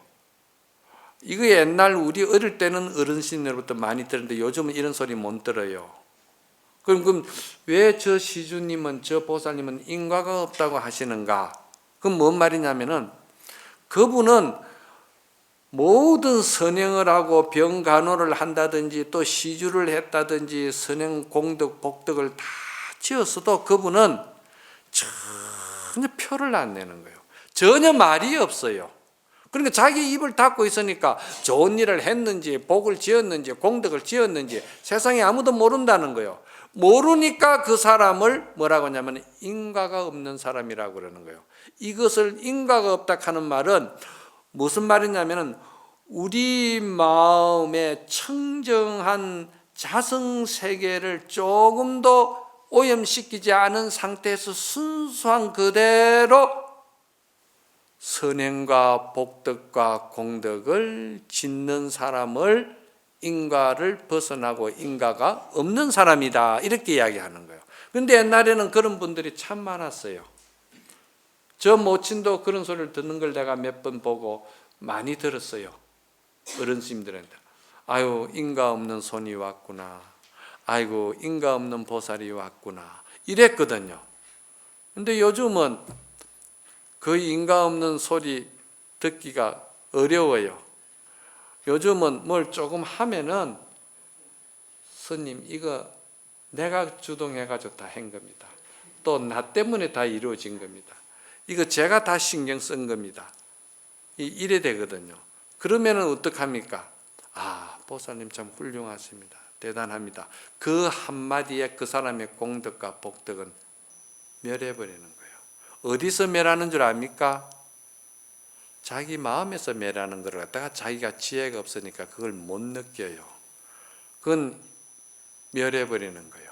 이거 옛날 우리 어릴 때는 어르신으로부터 많이 들었는데 요즘은 이런 소리 못 들어요. 그럼 왜 저 시주님은, 저 보살님은 인과가 없다고 하시는가? 그럼 뭔 말이냐면은 그분은 모든 선행을 하고 병간호를 한다든지 또 시주를 했다든지 선행 공덕 복덕을 다 지었어도 그분은 전혀 표를 안 내는 거예요. 전혀 말이 없어요. 그러니까 자기 입을 닫고 있으니까 좋은 일을 했는지 복을 지었는지 공덕을 지었는지 세상에 아무도 모른다는 거예요. 모르니까 그 사람을 뭐라고 하냐면 인과가 없는 사람이라고 그러는 거예요. 이것을 인과가 없다 하는 말은 무슨 말이냐면은 우리 마음의 청정한 자성세계를 조금도 오염시키지 않은 상태에서 순수한 그대로 선행과 복덕과 공덕을 짓는 사람을 인과를 벗어나고 인과가 없는 사람이다 이렇게 이야기하는 거예요. 그런데 옛날에는 그런 분들이 참 많았어요. 저 모친도 그런 소리를 듣는 걸 내가 몇 번 보고 많이 들었어요. 어른 스님들한테. 아유, 인과 없는 손이 왔구나. 아이고, 인과 없는 보살이 왔구나. 이랬거든요. 근데 요즘은 그 인과 없는 소리 듣기가 어려워요. 요즘은 뭘 조금 하면은 스님 이거 내가 주동해가지고 다 한 겁니다. 또 나 때문에 다 이루어진 겁니다. 이거 제가 다 신경 쓴 겁니다. 이래 되거든요. 그러면은 어떡합니까? 아, 보살님 참 훌륭하십니다. 대단합니다. 그 한마디에 그 사람의 공덕과 복덕은 멸해버리는 거예요. 어디서 멸하는 줄 압니까? 자기 마음에서 멸하는 걸 갖다가 자기가 지혜가 없으니까 그걸 못 느껴요. 그건 멸해버리는 거예요.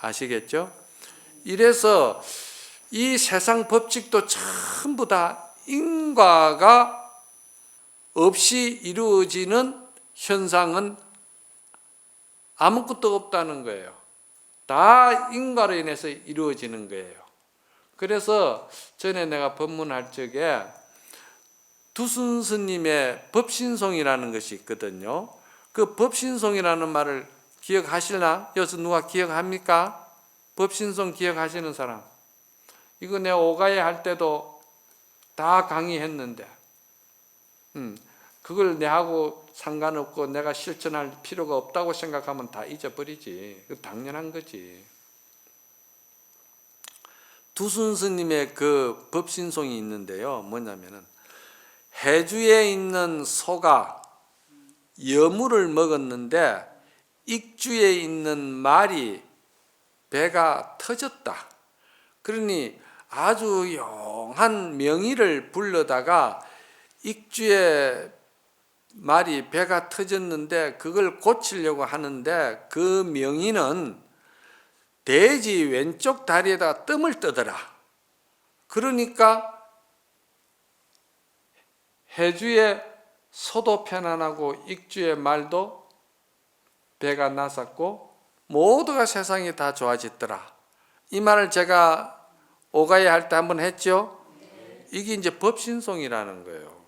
아시겠죠? 이래서 이 세상 법칙도 전부 다 인과가 없이 이루어지는 현상은 아무것도 없다는 거예요. 다 인과로 인해서 이루어지는 거예요. 그래서 전에 내가 법문할 적에 두순 스님의 법신송이라는 것이 있거든요. 그 법신송이라는 말을 기억하실나? 여기서 누가 기억합니까? 법신송 기억하시는 사람? 이거 내가 오가에 할 때도 다 강의했는데 그걸 내하고 상관없고 내가 실천할 필요가 없다고 생각하면 다 잊어버리지. 그 당연한 거지. 두순 스님의 그 법신송이 있는데요. 뭐냐면은 해주에 있는 소가 여물을 먹었는데 익주에 있는 말이 배가 터졌다. 그러니 아주 용한 명의를 불러다가 익주의 말이 배가 터졌는데 그걸 고치려고 하는데 그 명의는 돼지 왼쪽 다리에다가 뜸을 뜨더라. 그러니까 해주의 소도 편안하고 익주의 말도 배가 나섰고 모두가 세상이 다 좋아졌더라. 이 말을 제가 오가야 할 때 한번 했죠. 이게 이제 법신송이라는 거예요.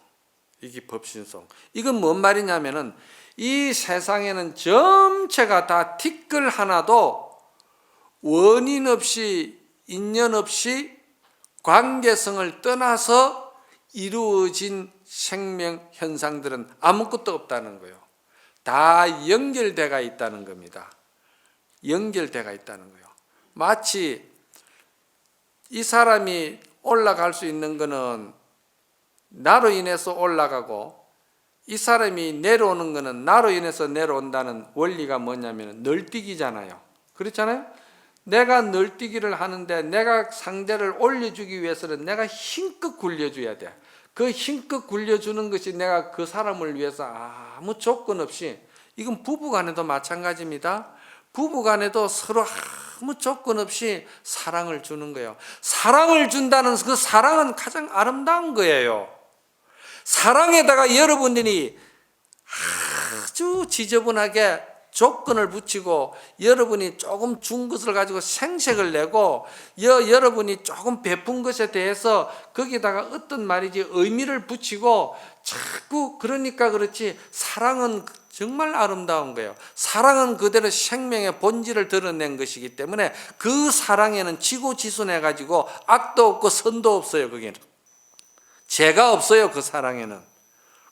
이게 법신송. 이건 뭔 말이냐면은 이 세상에는 전체가 다 티끌 하나도 원인 없이 인연 없이 관계성을 떠나서 이루어진 생명 현상들은 아무것도 없다는 거예요. 다 연결돼가 있다는 겁니다. 연결돼가 있다는 거예요. 마치 이 사람이 올라갈 수 있는 거는 나로 인해서 올라가고 이 사람이 내려오는 거는 나로 인해서 내려온다는 원리가 뭐냐면 널뛰기잖아요. 그렇잖아요? 내가 널뛰기를 하는데 내가 상대를 올려주기 위해서는 내가 힘껏 굴려줘야 돼. 그 힘껏 굴려주는 것이 내가 그 사람을 위해서 아무 조건 없이, 이건 부부간에도 마찬가지입니다. 부부간에도 서로 아무 조건 없이 사랑을 주는 거예요. 사랑을 준다는 그 사랑은 가장 아름다운 거예요. 사랑에다가 여러분들이 아주 지저분하게 조건을 붙이고 여러분이 조금 준 것을 가지고 생색을 내고 여러분이 조금 베푼 것에 대해서 거기다가 어떤 말이지 의미를 붙이고 자꾸 그러니까 그렇지 사랑은 정말 아름다운 거예요. 사랑은 그대로 생명의 본질을 드러낸 것이기 때문에 그 사랑에는 지고지순해 가지고 악도 없고 선도 없어요. 거기는 죄가 없어요. 그 사랑에는.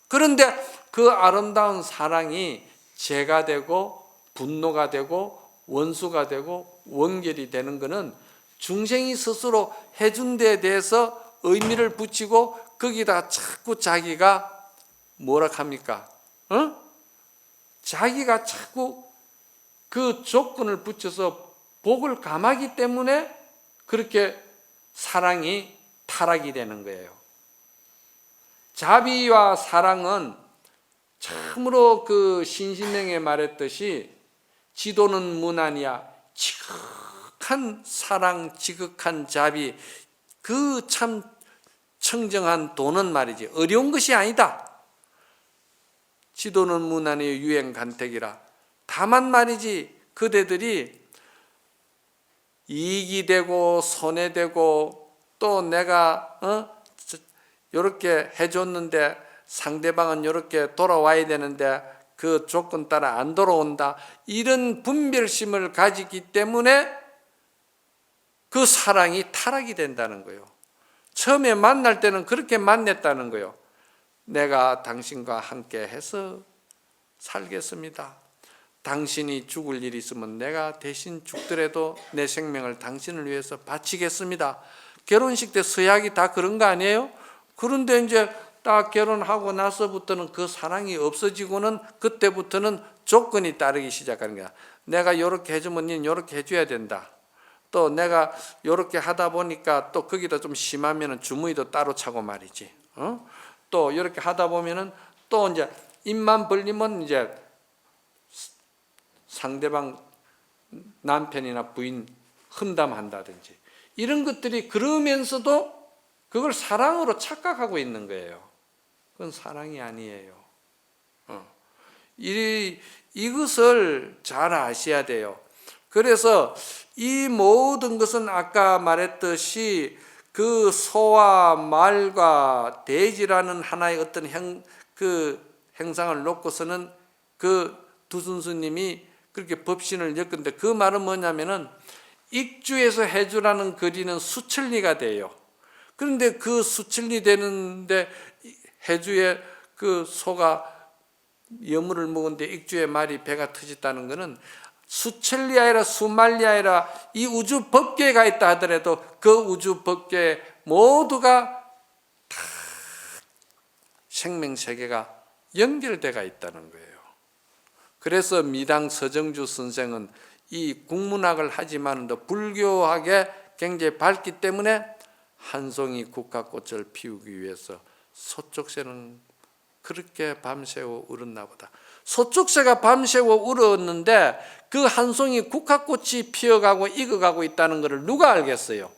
그런데 그 아름다운 사랑이 죄가 되고 분노가 되고 원수가 되고 원결이 되는 것은 중생이 스스로 해준 데에 대해서 의미를 붙이고 거기다 자꾸 자기가 뭐라 합니까? 자기가 자꾸 그 조건을 붙여서 복을 감하기 때문에 그렇게 사랑이 타락이 되는 거예요. 자비와 사랑은 참으로 그 신신명에 말했듯이 지도는 무난이야. 지극한 사랑, 지극한 자비, 그 참 청정한 도는 말이지 어려운 것이 아니다. 지도는 무난히 유행간택이라. 다만 말이지 그대들이 이익이 되고 손해되고 또 내가 이렇게 해줬는데 상대방은 이렇게 돌아와야 되는데 그 조건 따라 안 돌아온다. 이런 분별심을 가지기 때문에 그 사랑이 타락이 된다는 거예요. 처음에 만날 때는 그렇게 만났다는 거예요. 내가 당신과 함께 해서 살겠습니다. 당신이 죽을 일이 있으면 내가 대신 죽더라도 내 생명을 당신을 위해서 바치겠습니다. 결혼식 때 서약이 다 그런 거 아니에요? 그런데 이제 딱 결혼하고 나서부터는 그 사랑이 없어지고는 그때부터는 조건이 따르기 시작하는 거야. 내가 이렇게 해주면 니는 이렇게 해줘야 된다. 또 내가 이렇게 하다 보니까 또 거기다 좀 심하면은 주머니도 따로 차고 말이지. 또 이렇게 하다 보면은 또 이제 입만 벌리면 이제 상대방 남편이나 부인 험담한다든지 이런 것들이 그러면서도 그걸 사랑으로 착각하고 있는 거예요. 그건 사랑이 아니에요. 이것을 잘 아셔야 돼요. 그래서 이 모든 것은 아까 말했듯이 그 소와 말과 돼지라는 하나의 어떤 행상을 놓고서는 그 두순수님이 그렇게 법신을 엮은데 그 말은 뭐냐면은 익주에서 해주라는 거리는 수천리가 돼요. 그런데 그 수천리 되는데 해주에 그 소가 여물을 먹은데 익주의 말이 배가 터졌다는 것은 수천리 아니라 수만리 아니라 이 우주 법계가 있다 하더라도 그 우주 법계 모두가 다 생명세계가 연결되어 있다는 거예요. 그래서 미당 서정주 선생은 이 국문학을 하지만도 불교학에 굉장히 밝기 때문에 한 송이 국화꽃을 피우기 위해서 소쪽새는 그렇게 밤새워 울었나 보다. 소쪽새가 밤새워 울었는데 그 한 송이 국화꽃이 피어가고 익어가고 있다는 것을 누가 알겠어요?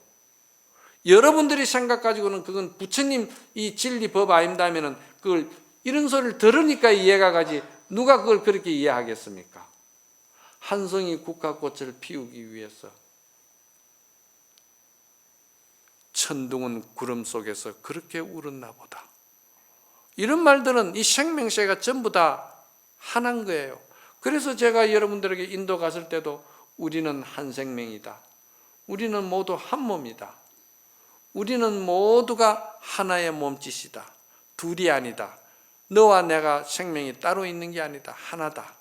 여러분들이 생각 가지고는 그건 부처님 이 진리 법 아닙니다 하면은 그걸 이런 소리를 들으니까 이해가 가지 누가 그걸 그렇게 이해하겠습니까? 한 송이 국화꽃을 피우기 위해서 천둥은 구름 속에서 그렇게 울었나 보다. 이런 말들은 이 생명체가 전부 다 하나인 거예요. 그래서 제가 여러분들에게 인도 갔을 때도 우리는 한 생명이다. 우리는 모두 한 몸이다. 우리는 모두가 하나의 몸짓이다. 둘이 아니다. 너와 내가 생명이 따로 있는 게 아니다. 하나다.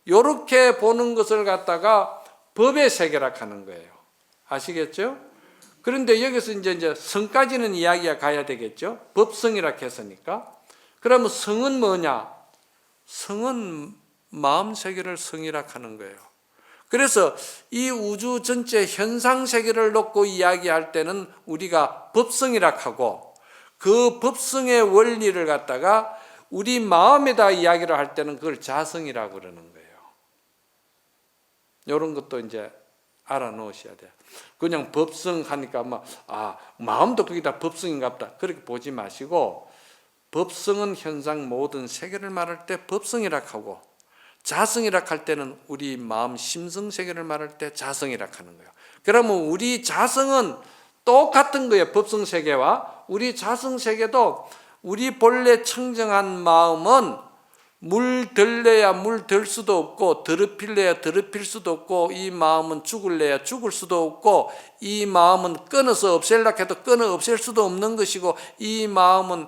이렇게 보는 것을 갖다가 법의 세계라 하는 거예요. 아시겠죠? 그런데 여기서 이제 성까지는 이야기가 가야 되겠죠? 법성이라 했으니까. 그러면 성은 뭐냐? 성은 마음 세계를 성이라 하는 거예요. 그래서 이 우주 전체 현상 세계를 놓고 이야기할 때는 우리가 법성이라 하고 그 법성의 원리를 갖다가 우리 마음에다 이야기를 할 때는 그걸 자성이라고 그러는 거예요. 이런 것도 이제 알아놓으셔야 돼요. 그냥 법성 하니까 마음도 거기다 법성인가 보다 그렇게 보지 마시고 법성은 현상 모든 세계를 말할 때 법성이라 하고 자성이라 할 때는 우리 마음 심성세계를 말할 때 자성이라 하는 거예요. 그러면 우리 자성은 똑같은 거예요. 법성세계와 우리 자성세계도 우리 본래 청정한 마음은 물 들래야 물 들 수도 없고 더럽힐래야 더럽힐 수도 없고 이 마음은 죽을래야 죽을 수도 없고 이 마음은 끊어서 없앨라 해도 끊어 없앨 수도 없는 것이고 이 마음은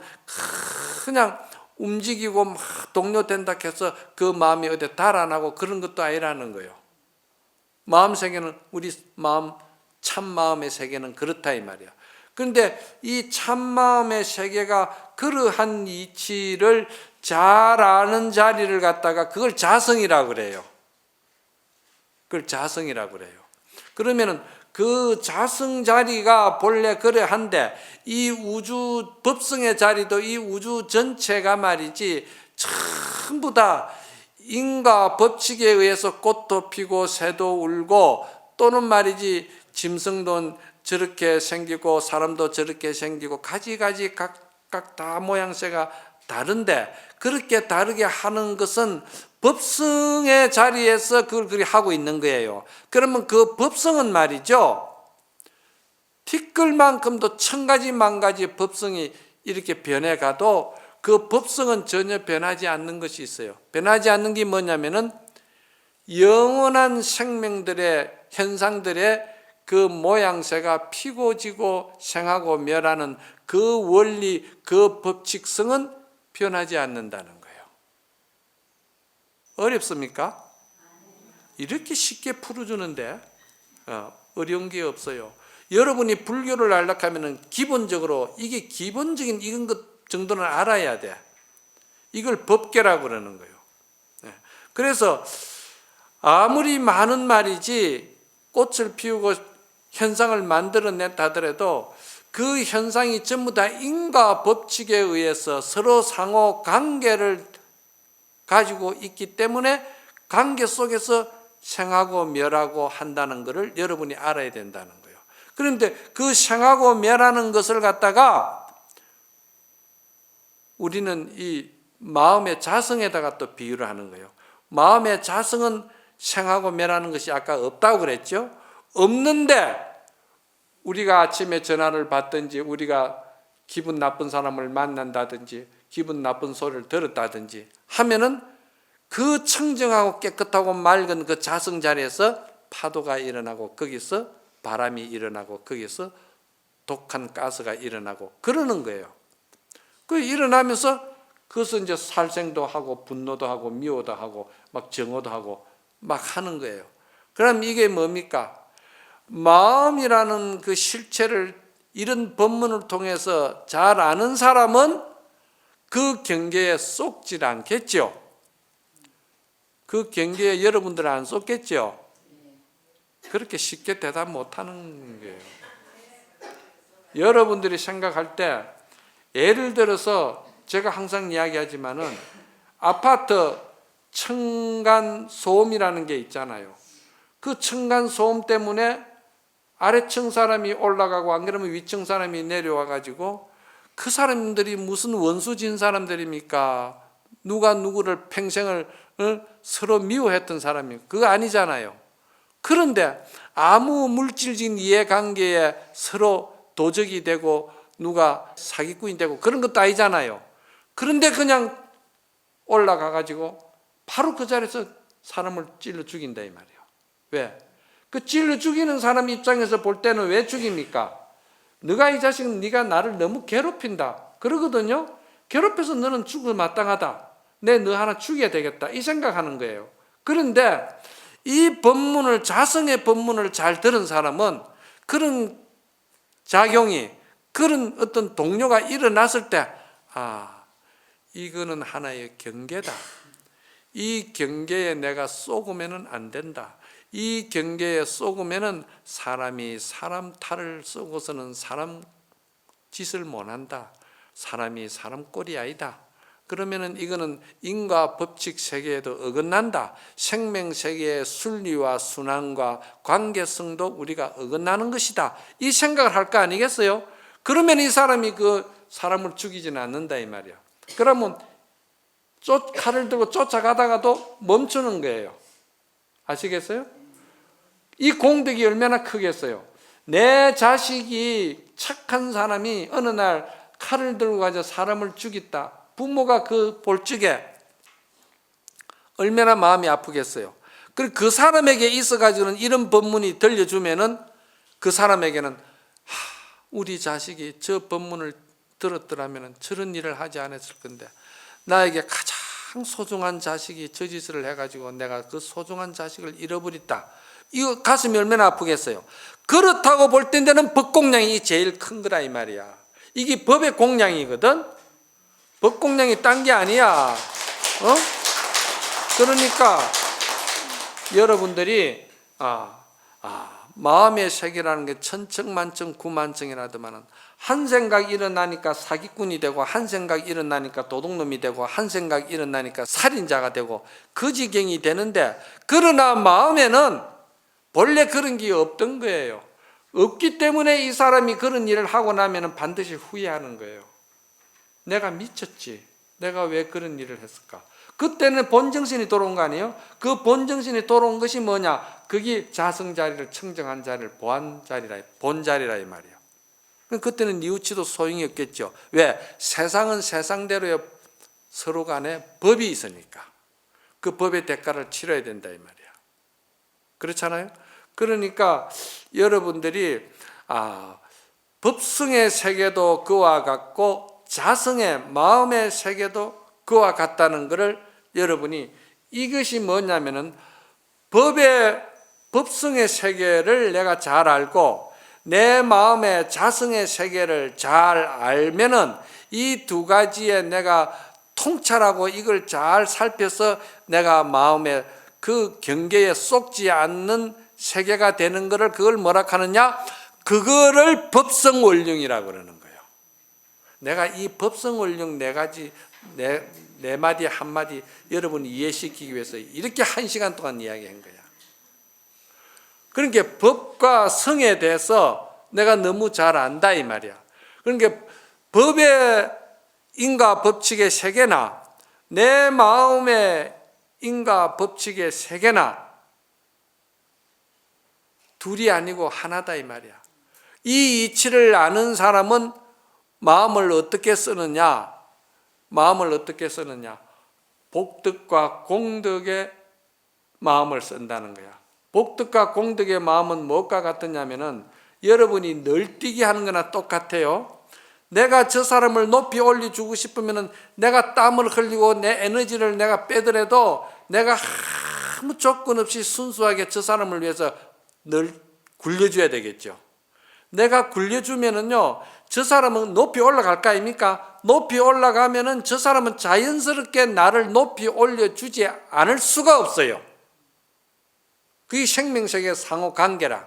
그냥 움직이고 막 동요된다 해서 그 마음이 어디 달아나고 그런 것도 아니라는 거예요. 마음 세계는 우리 마음 참 마음의 세계는 그렇다 이 말이야. 그런데 이 참마음의 세계가 그러한 이치를 잘 아는 자리를 갖다가 그걸 자성이라고 그래요. 그걸 자성이라고 그래요. 그러면은 그 자성 자리가 본래 그래한데 이 우주 법성의 자리도 이 우주 전체가 말이지 전부 다 인과 법칙에 의해서 꽃도 피고 새도 울고 또는 말이지 짐승도 저렇게 생기고 사람도 저렇게 생기고 가지가지 각각 다 모양새가 다른데 그렇게 다르게 하는 것은 법성의 자리에서 그걸 그렇게 하고 있는 거예요. 그러면 그 법성은 말이죠, 티끌만큼도 천가지 만가지 법성이 이렇게 변해가도 그 법성은 전혀 변하지 않는 것이 있어요. 변하지 않는 게 뭐냐면은 영원한 생명들의 현상들의 그 모양새가 피고 지고 생하고 멸하는 그 원리, 그 법칙성은 변하지 않는다는 거예요. 어렵습니까? 이렇게 쉽게 풀어주는데 어려운 게 없어요. 여러분이 불교를 알려고 하면은 기본적으로 이게 기본적인 이런 것 정도는 알아야 돼. 이걸 법계라고 그러는 거예요. 그래서 아무리 많은 말이지 꽃을 피우고 현상을 만들어냈다 하더라도 그 현상이 전부 다 인과 법칙에 의해서 서로 상호 관계를 가지고 있기 때문에 관계 속에서 생하고 멸하고 한다는 것을 여러분이 알아야 된다는 거예요. 그런데 그 생하고 멸하는 것을 갖다가 우리는 이 마음의 자성에다가 또 비유를 하는 거예요. 마음의 자성은 생하고 멸하는 것이 아까 없다고 그랬죠? 없는데 우리가 아침에 전화를 받든지 우리가 기분 나쁜 사람을 만난다든지 기분 나쁜 소리를 들었다든지 하면은 그 청정하고 깨끗하고 맑은 그 자성 자리에서 파도가 일어나고 거기서 바람이 일어나고 거기서 독한 가스가 일어나고 그러는 거예요. 그 일어나면서 그것은 이제 살생도 하고 분노도 하고 미워도 하고 막 정오도 하고 막 하는 거예요. 그럼 이게 뭡니까? 마음이라는 그 실체를 이런 법문을 통해서 잘 아는 사람은 그 경계에 쏙질 않겠죠. 그 경계에 여러분들 안 쏙겠죠. 그렇게 쉽게 대답 못하는 거예요. 여러분들이 생각할 때 예를 들어서 제가 항상 이야기하지만은 아파트 층간 소음이라는 게 있잖아요. 그 층간 소음 때문에 아래층 사람이 올라가고 안 그러면 위층 사람이 내려와 가지고 그 사람들이 무슨 원수진 사람들입니까? 누가 누구를 평생을 서로 미워했던 사람이 그거 아니잖아요. 그런데 아무 물질적인 이해관계에 서로 도적이 되고 누가 사기꾼이 되고 그런 것도 아니잖아요. 그런데 그냥 올라가 가지고 바로 그 자리에서 사람을 찔러 죽인다 이 말이에요. 왜? 그 찔러 죽이는 사람 입장에서 볼 때는 왜 죽입니까? 너가 이 자식은 네가 나를 너무 괴롭힌다 그러거든요. 괴롭혀서 너는 죽을 마땅하다. 내 너 하나 죽여야 되겠다 이 생각하는 거예요. 그런데 이 법문을 자성의 법문을 잘 들은 사람은 그런 작용이 그런 어떤 동료가 일어났을 때 이거는 하나의 경계다. 이 경계에 내가 쏘으면 안 된다. 이 경계에 쏘으면 사람이 사람 탈을 쏘고서는 사람 짓을 못한다. 사람이 사람 꼴이 아니다. 그러면은 이거는 인과 법칙 세계에도 어긋난다. 생명 세계의 순리와 순환과 관계성도 우리가 어긋나는 것이다. 이 생각을 할 거 아니겠어요? 그러면 이 사람이 그 사람을 죽이지는 않는다 이 말이야. 그러면 칼을 들고 쫓아가다가도 멈추는 거예요. 아시겠어요? 이 공덕이 얼마나 크겠어요. 내 자식이 착한 사람이 어느 날 칼을 들고 가서 사람을 죽였다. 부모가 그 볼 적에 얼마나 마음이 아프겠어요. 그리고 그 사람에게 있어가지고는 이런 법문이 들려주면은 그 사람에게는 우리 자식이 저 법문을 들었더라면 저런 일을 하지 않았을 건데 나에게 가장 소중한 자식이 저 짓을 해가지고 내가 그 소중한 자식을 잃어버렸다. 이거 가슴이 얼마나 아프겠어요. 그렇다고 볼 때는 법공량이 제일 큰 거라 이 말이야. 이게 법의 공량이거든. 법공량이 딴 게 아니야. 그러니까 여러분들이 마음의 세계라는 게 천청만청 구만청이라더만은 한 생각 일어나니까 사기꾼이 되고 한 생각 일어나니까 도둑놈이 되고 한 생각 일어나니까 살인자가 되고 그 지경이 되는데, 그러나 마음에는 본래 그런 게 없던 거예요. 없기 때문에 이 사람이 그런 일을 하고 나면 반드시 후회하는 거예요. 내가 미쳤지. 내가 왜 그런 일을 했을까? 그때는 본정신이 돌아온 거 아니에요? 그 본정신이 돌아온 것이 뭐냐? 그게 자성자리를 청정한 자리를 보안자리라, 본자리라 이 말이에요. 그때는 뉘우치도 소용이 없겠죠. 왜? 세상은 세상대로의 서로 간에 법이 있으니까 그 법의 대가를 치러야 된다 이 말이야. 그렇잖아요? 그러니까 여러분들이 법성의 세계도 그와 같고 자성의 마음의 세계도 그와 같다는 것을 여러분이, 이것이 뭐냐면은 법성의 세계를 내가 잘 알고 내 마음의 자성의 세계를 잘 알면은 이 두 가지에 내가 통찰하고 이걸 잘 살펴서 내가 마음의 그 경계에 쏙지 않는 세계가 되는 것을, 그걸 뭐라 하느냐? 그거를 법성원령이라고 그러는 거예요. 내가 이 법성원령 네 가지, 네 마디 한마디 여러분 이해시키기 위해서 이렇게 1시간 동안 이야기한 거야. 그러니까 법과 성에 대해서 내가 너무 잘 안다 이 말이야. 그러니까 법의 인과 법칙의 세계나 내 마음의 인과 법칙의 세계나 둘이 아니고 하나다 이 말이야. 이 이치를 아는 사람은 마음을 어떻게 쓰느냐? 마음을 어떻게 쓰느냐? 복덕과 공덕의 마음을 쓴다는 거야. 복덕과 공덕의 마음은 무엇과 같으냐면은 여러분이 널뛰기 하는 거나 똑같아요. 내가 저 사람을 높이 올려주고 싶으면은 내가 땀을 흘리고 내 에너지를 내가 빼더라도 내가 아무 조건 없이 순수하게 저 사람을 위해서 늘 굴려줘야 되겠죠. 내가 굴려주면은요, 저 사람은 높이 올라갈 거 아닙니까? 높이 올라가면은 저 사람은 자연스럽게 나를 높이 올려주지 않을 수가 없어요. 그게 생명세계의 상호 관계라.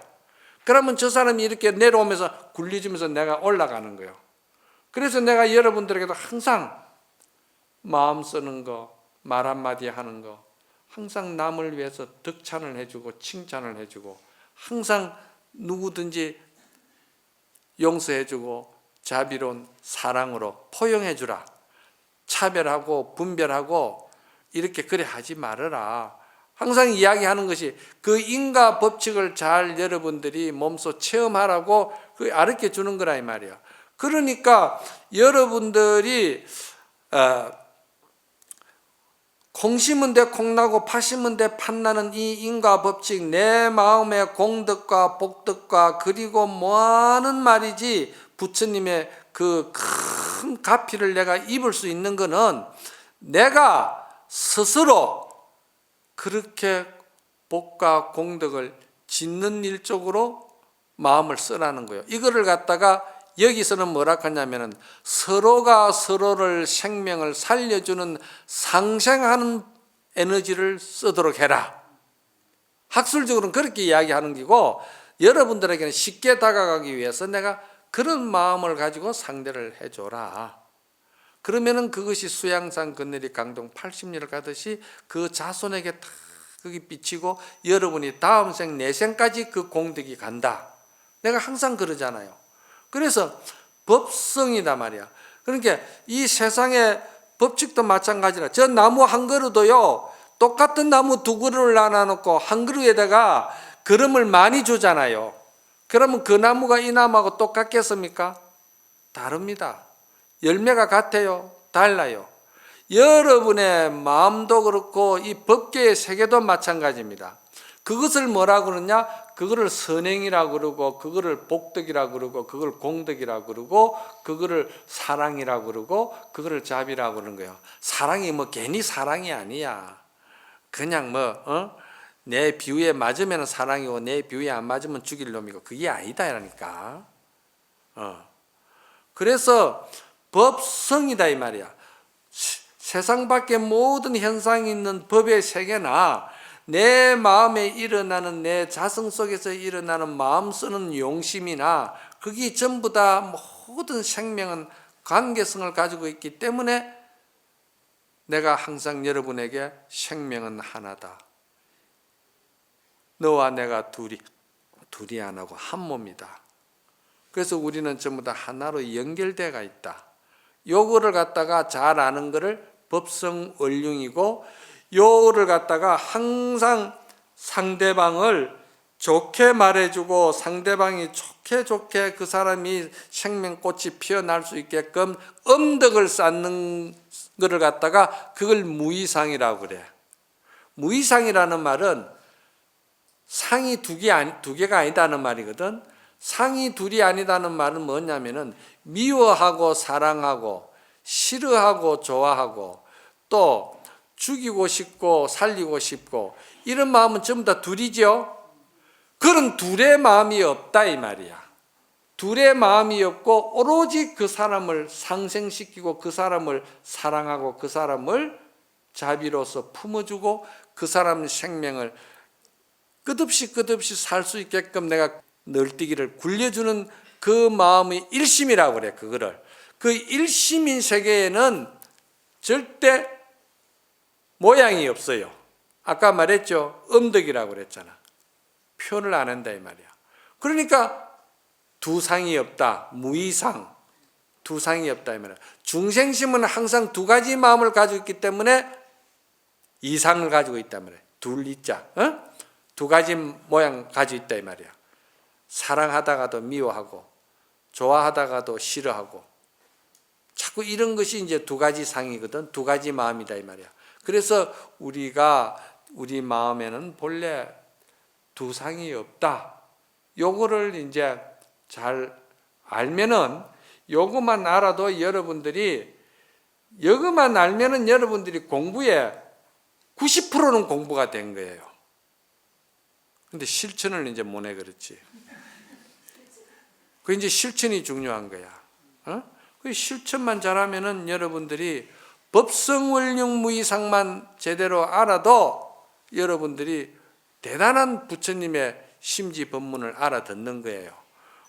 그러면 저 사람이 이렇게 내려오면서 굴려주면서 내가 올라가는 거예요. 그래서 내가 여러분들에게도 항상 마음 쓰는 거, 말 한마디 하는 거, 항상 남을 위해서 덕찬을 해주고 칭찬을 해주고, 항상 누구든지 용서해주고 자비로운 사랑으로 포용해주라. 차별하고 분별하고 이렇게 그래 하지 말아라. 항상 이야기하는 것이 그 인과 법칙을 잘 여러분들이 몸소 체험하라고 그 가르쳐 주는 거라 이 말이야. 그러니까 여러분들이 콩 심은 데 콩나고 팥 심은 데 팥나는 이 인과 법칙, 내 마음의 공덕과 복덕과, 그리고 뭐하는 말이지 부처님의 그 큰 가피를 내가 입을 수 있는 거는 내가 스스로 그렇게 복과 공덕을 짓는 일 쪽으로 마음을 쓰라는 거예요. 이거를 갖다가 여기서는 뭐라 하냐면은 서로가 서로를 생명을 살려주는 상생하는 에너지를 쓰도록 해라. 학술적으로는 그렇게 이야기하는 거고, 여러분들에게는 쉽게 다가가기 위해서 내가 그런 마음을 가지고 상대를 해줘라. 그러면은 그것이 수양산 건네리 강동 80리를 가듯이 그 자손에게 다 그게 비치고 여러분이 다음 생 내생까지 그 공덕이 간다. 내가 항상 그러잖아요. 그래서 법성이다 말이야. 그러니까 이 세상에 법칙도 마찬가지라. 저 나무 한 그루도요, 똑같은 나무 두 그루를 나눠놓고 한 그루에다가 기름을 많이 주잖아요. 그러면 그 나무가 이 나무하고 똑같겠습니까? 다릅니다. 열매가 같아요? 달라요. 여러분의 마음도 그렇고 이 법계의 세계도 마찬가지입니다. 그것을 뭐라고 그러냐? 그거를 선행이라고 그러고, 그거를 복덕이라고 그러고, 그걸 공덕이라고 그러고, 그거를 사랑이라고 그러고, 그거를 자비라고 그러는 거예요. 사랑이 뭐 괜히 사랑이 아니야. 그냥 내 비유에 맞으면 사랑이고 내 비유에 안 맞으면 죽일 놈이고, 그게 아니다라니까. 그래서 법성이다 이 말이야. 세상 밖에 모든 현상이 있는 법의 세계나 내 마음에 일어나는, 내 자성 속에서 일어나는 마음 쓰는 용심이나, 그게 전부 다 모든 생명은 관계성을 가지고 있기 때문에 내가 항상 여러분에게 생명은 하나다. 너와 내가 둘이 안 하고 한 몸이다. 그래서 우리는 전부 다 하나로 연결되어 있다. 요거를 갖다가 잘 아는 거를 법성원륜이고, 요거를 갖다가 항상 상대방을 좋게 말해주고, 상대방이 좋게 그 사람이 생명꽃이 피어날 수 있게끔 엄덕을 쌓는 거를 갖다가 그걸 무의상이라고 그래. 무의상이라는 말은 상이 두 개가 아니다는 말이거든. 상이 둘이 아니다는 말은 뭐냐면은 미워하고 사랑하고 싫어하고 좋아하고 또 죽이고 싶고 살리고 싶고 이런 마음은 전부 다 둘이죠. 그런 둘의 마음이 없다 이 말이야. 둘의 마음이 없고 오로지 그 사람을 상생시키고 그 사람을 사랑하고 그 사람을 자비로서 품어주고 그 사람 생명을 끝없이 살 수 있게끔 내가 널뛰기를 굴려주는 그 마음의 일심이라고 그래. 그거를 그 일심인 세계에는 절대 모양이 없어요. 아까 말했죠. 엄덕이라고 그랬잖아. 표현을 안 한다 이 말이야. 그러니까 두 상이 없다. 무이상. 두 상이 없다 이 말이야. 중생심은 항상 두 가지 마음을 가지고 있기 때문에 이상을 가지고 있단 말이야. 둘 이자. 두 가지 모양 가지고 있다 이 말이야. 사랑하다가도 미워하고 좋아하다가도 싫어하고 자꾸 이런 것이 이제 두 가지 상이거든. 두 가지 마음이다 이 말이야. 그래서 우리 마음에는 본래 두 상이 없다. 요거를 이제 잘 알면은, 요것만 알아도 여러분들이 공부에 90%는 공부가 된 거예요. 근데 실천을 이제 못 해 그렇지. 그 이제 실천이 중요한 거야. 그 실천만 잘하면은 여러분들이 법성원륜 무이상만 제대로 알아도 여러분들이 대단한 부처님의 심지 법문을 알아듣는 거예요.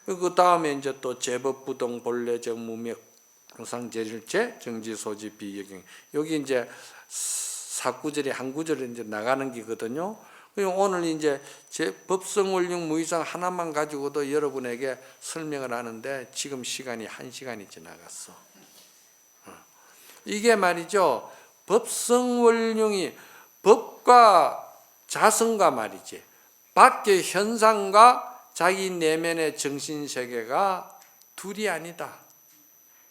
그 다음에 이제 또 제법부동 본래 정무맥 항상제일체 정지소지 비여경, 여기 이제 4구절이 한 구절이 이제 나가는 게거든요. 오늘 이제 제 법성원륜 무이상 하나만 가지고도 여러분에게 설명을 하는데 지금 시간이 1시간이 지나갔어. 이게 말이죠. 법성원륜이 법과 자성과 말이지, 밖의 현상과 자기 내면의 정신세계가 둘이 아니다.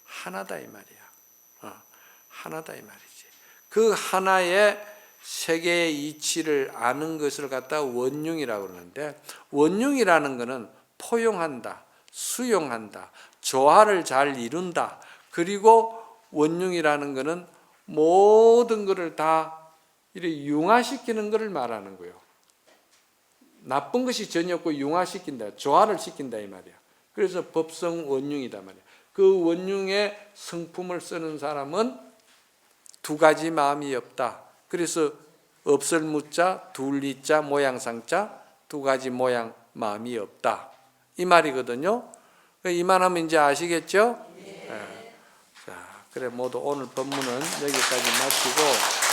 하나다 이 말이야. 하나다 이 말이지. 그 하나의 세계의 이치를 아는 것을 갖다 원융이라고 그러는데, 원융이라는 것은 포용한다, 수용한다, 조화를 잘 이룬다. 그리고 원융이라는 것은 모든 것을 다 이렇게 융화시키는 것을 말하는 거예요. 나쁜 것이 전혀 없고 융화시킨다, 조화를 시킨다 이 말이야. 그래서 법성 원융이다 말이야. 그 원융의 성품을 쓰는 사람은 두 가지 마음이 없다. 그래서 없을 무자, 둘리자, 모양상자, 두 가지 모양 마음이 없다. 이 말이거든요. 이만하면 이제 아시겠죠? 네. 자, 그래 모두 오늘 법문은 여기까지 마치고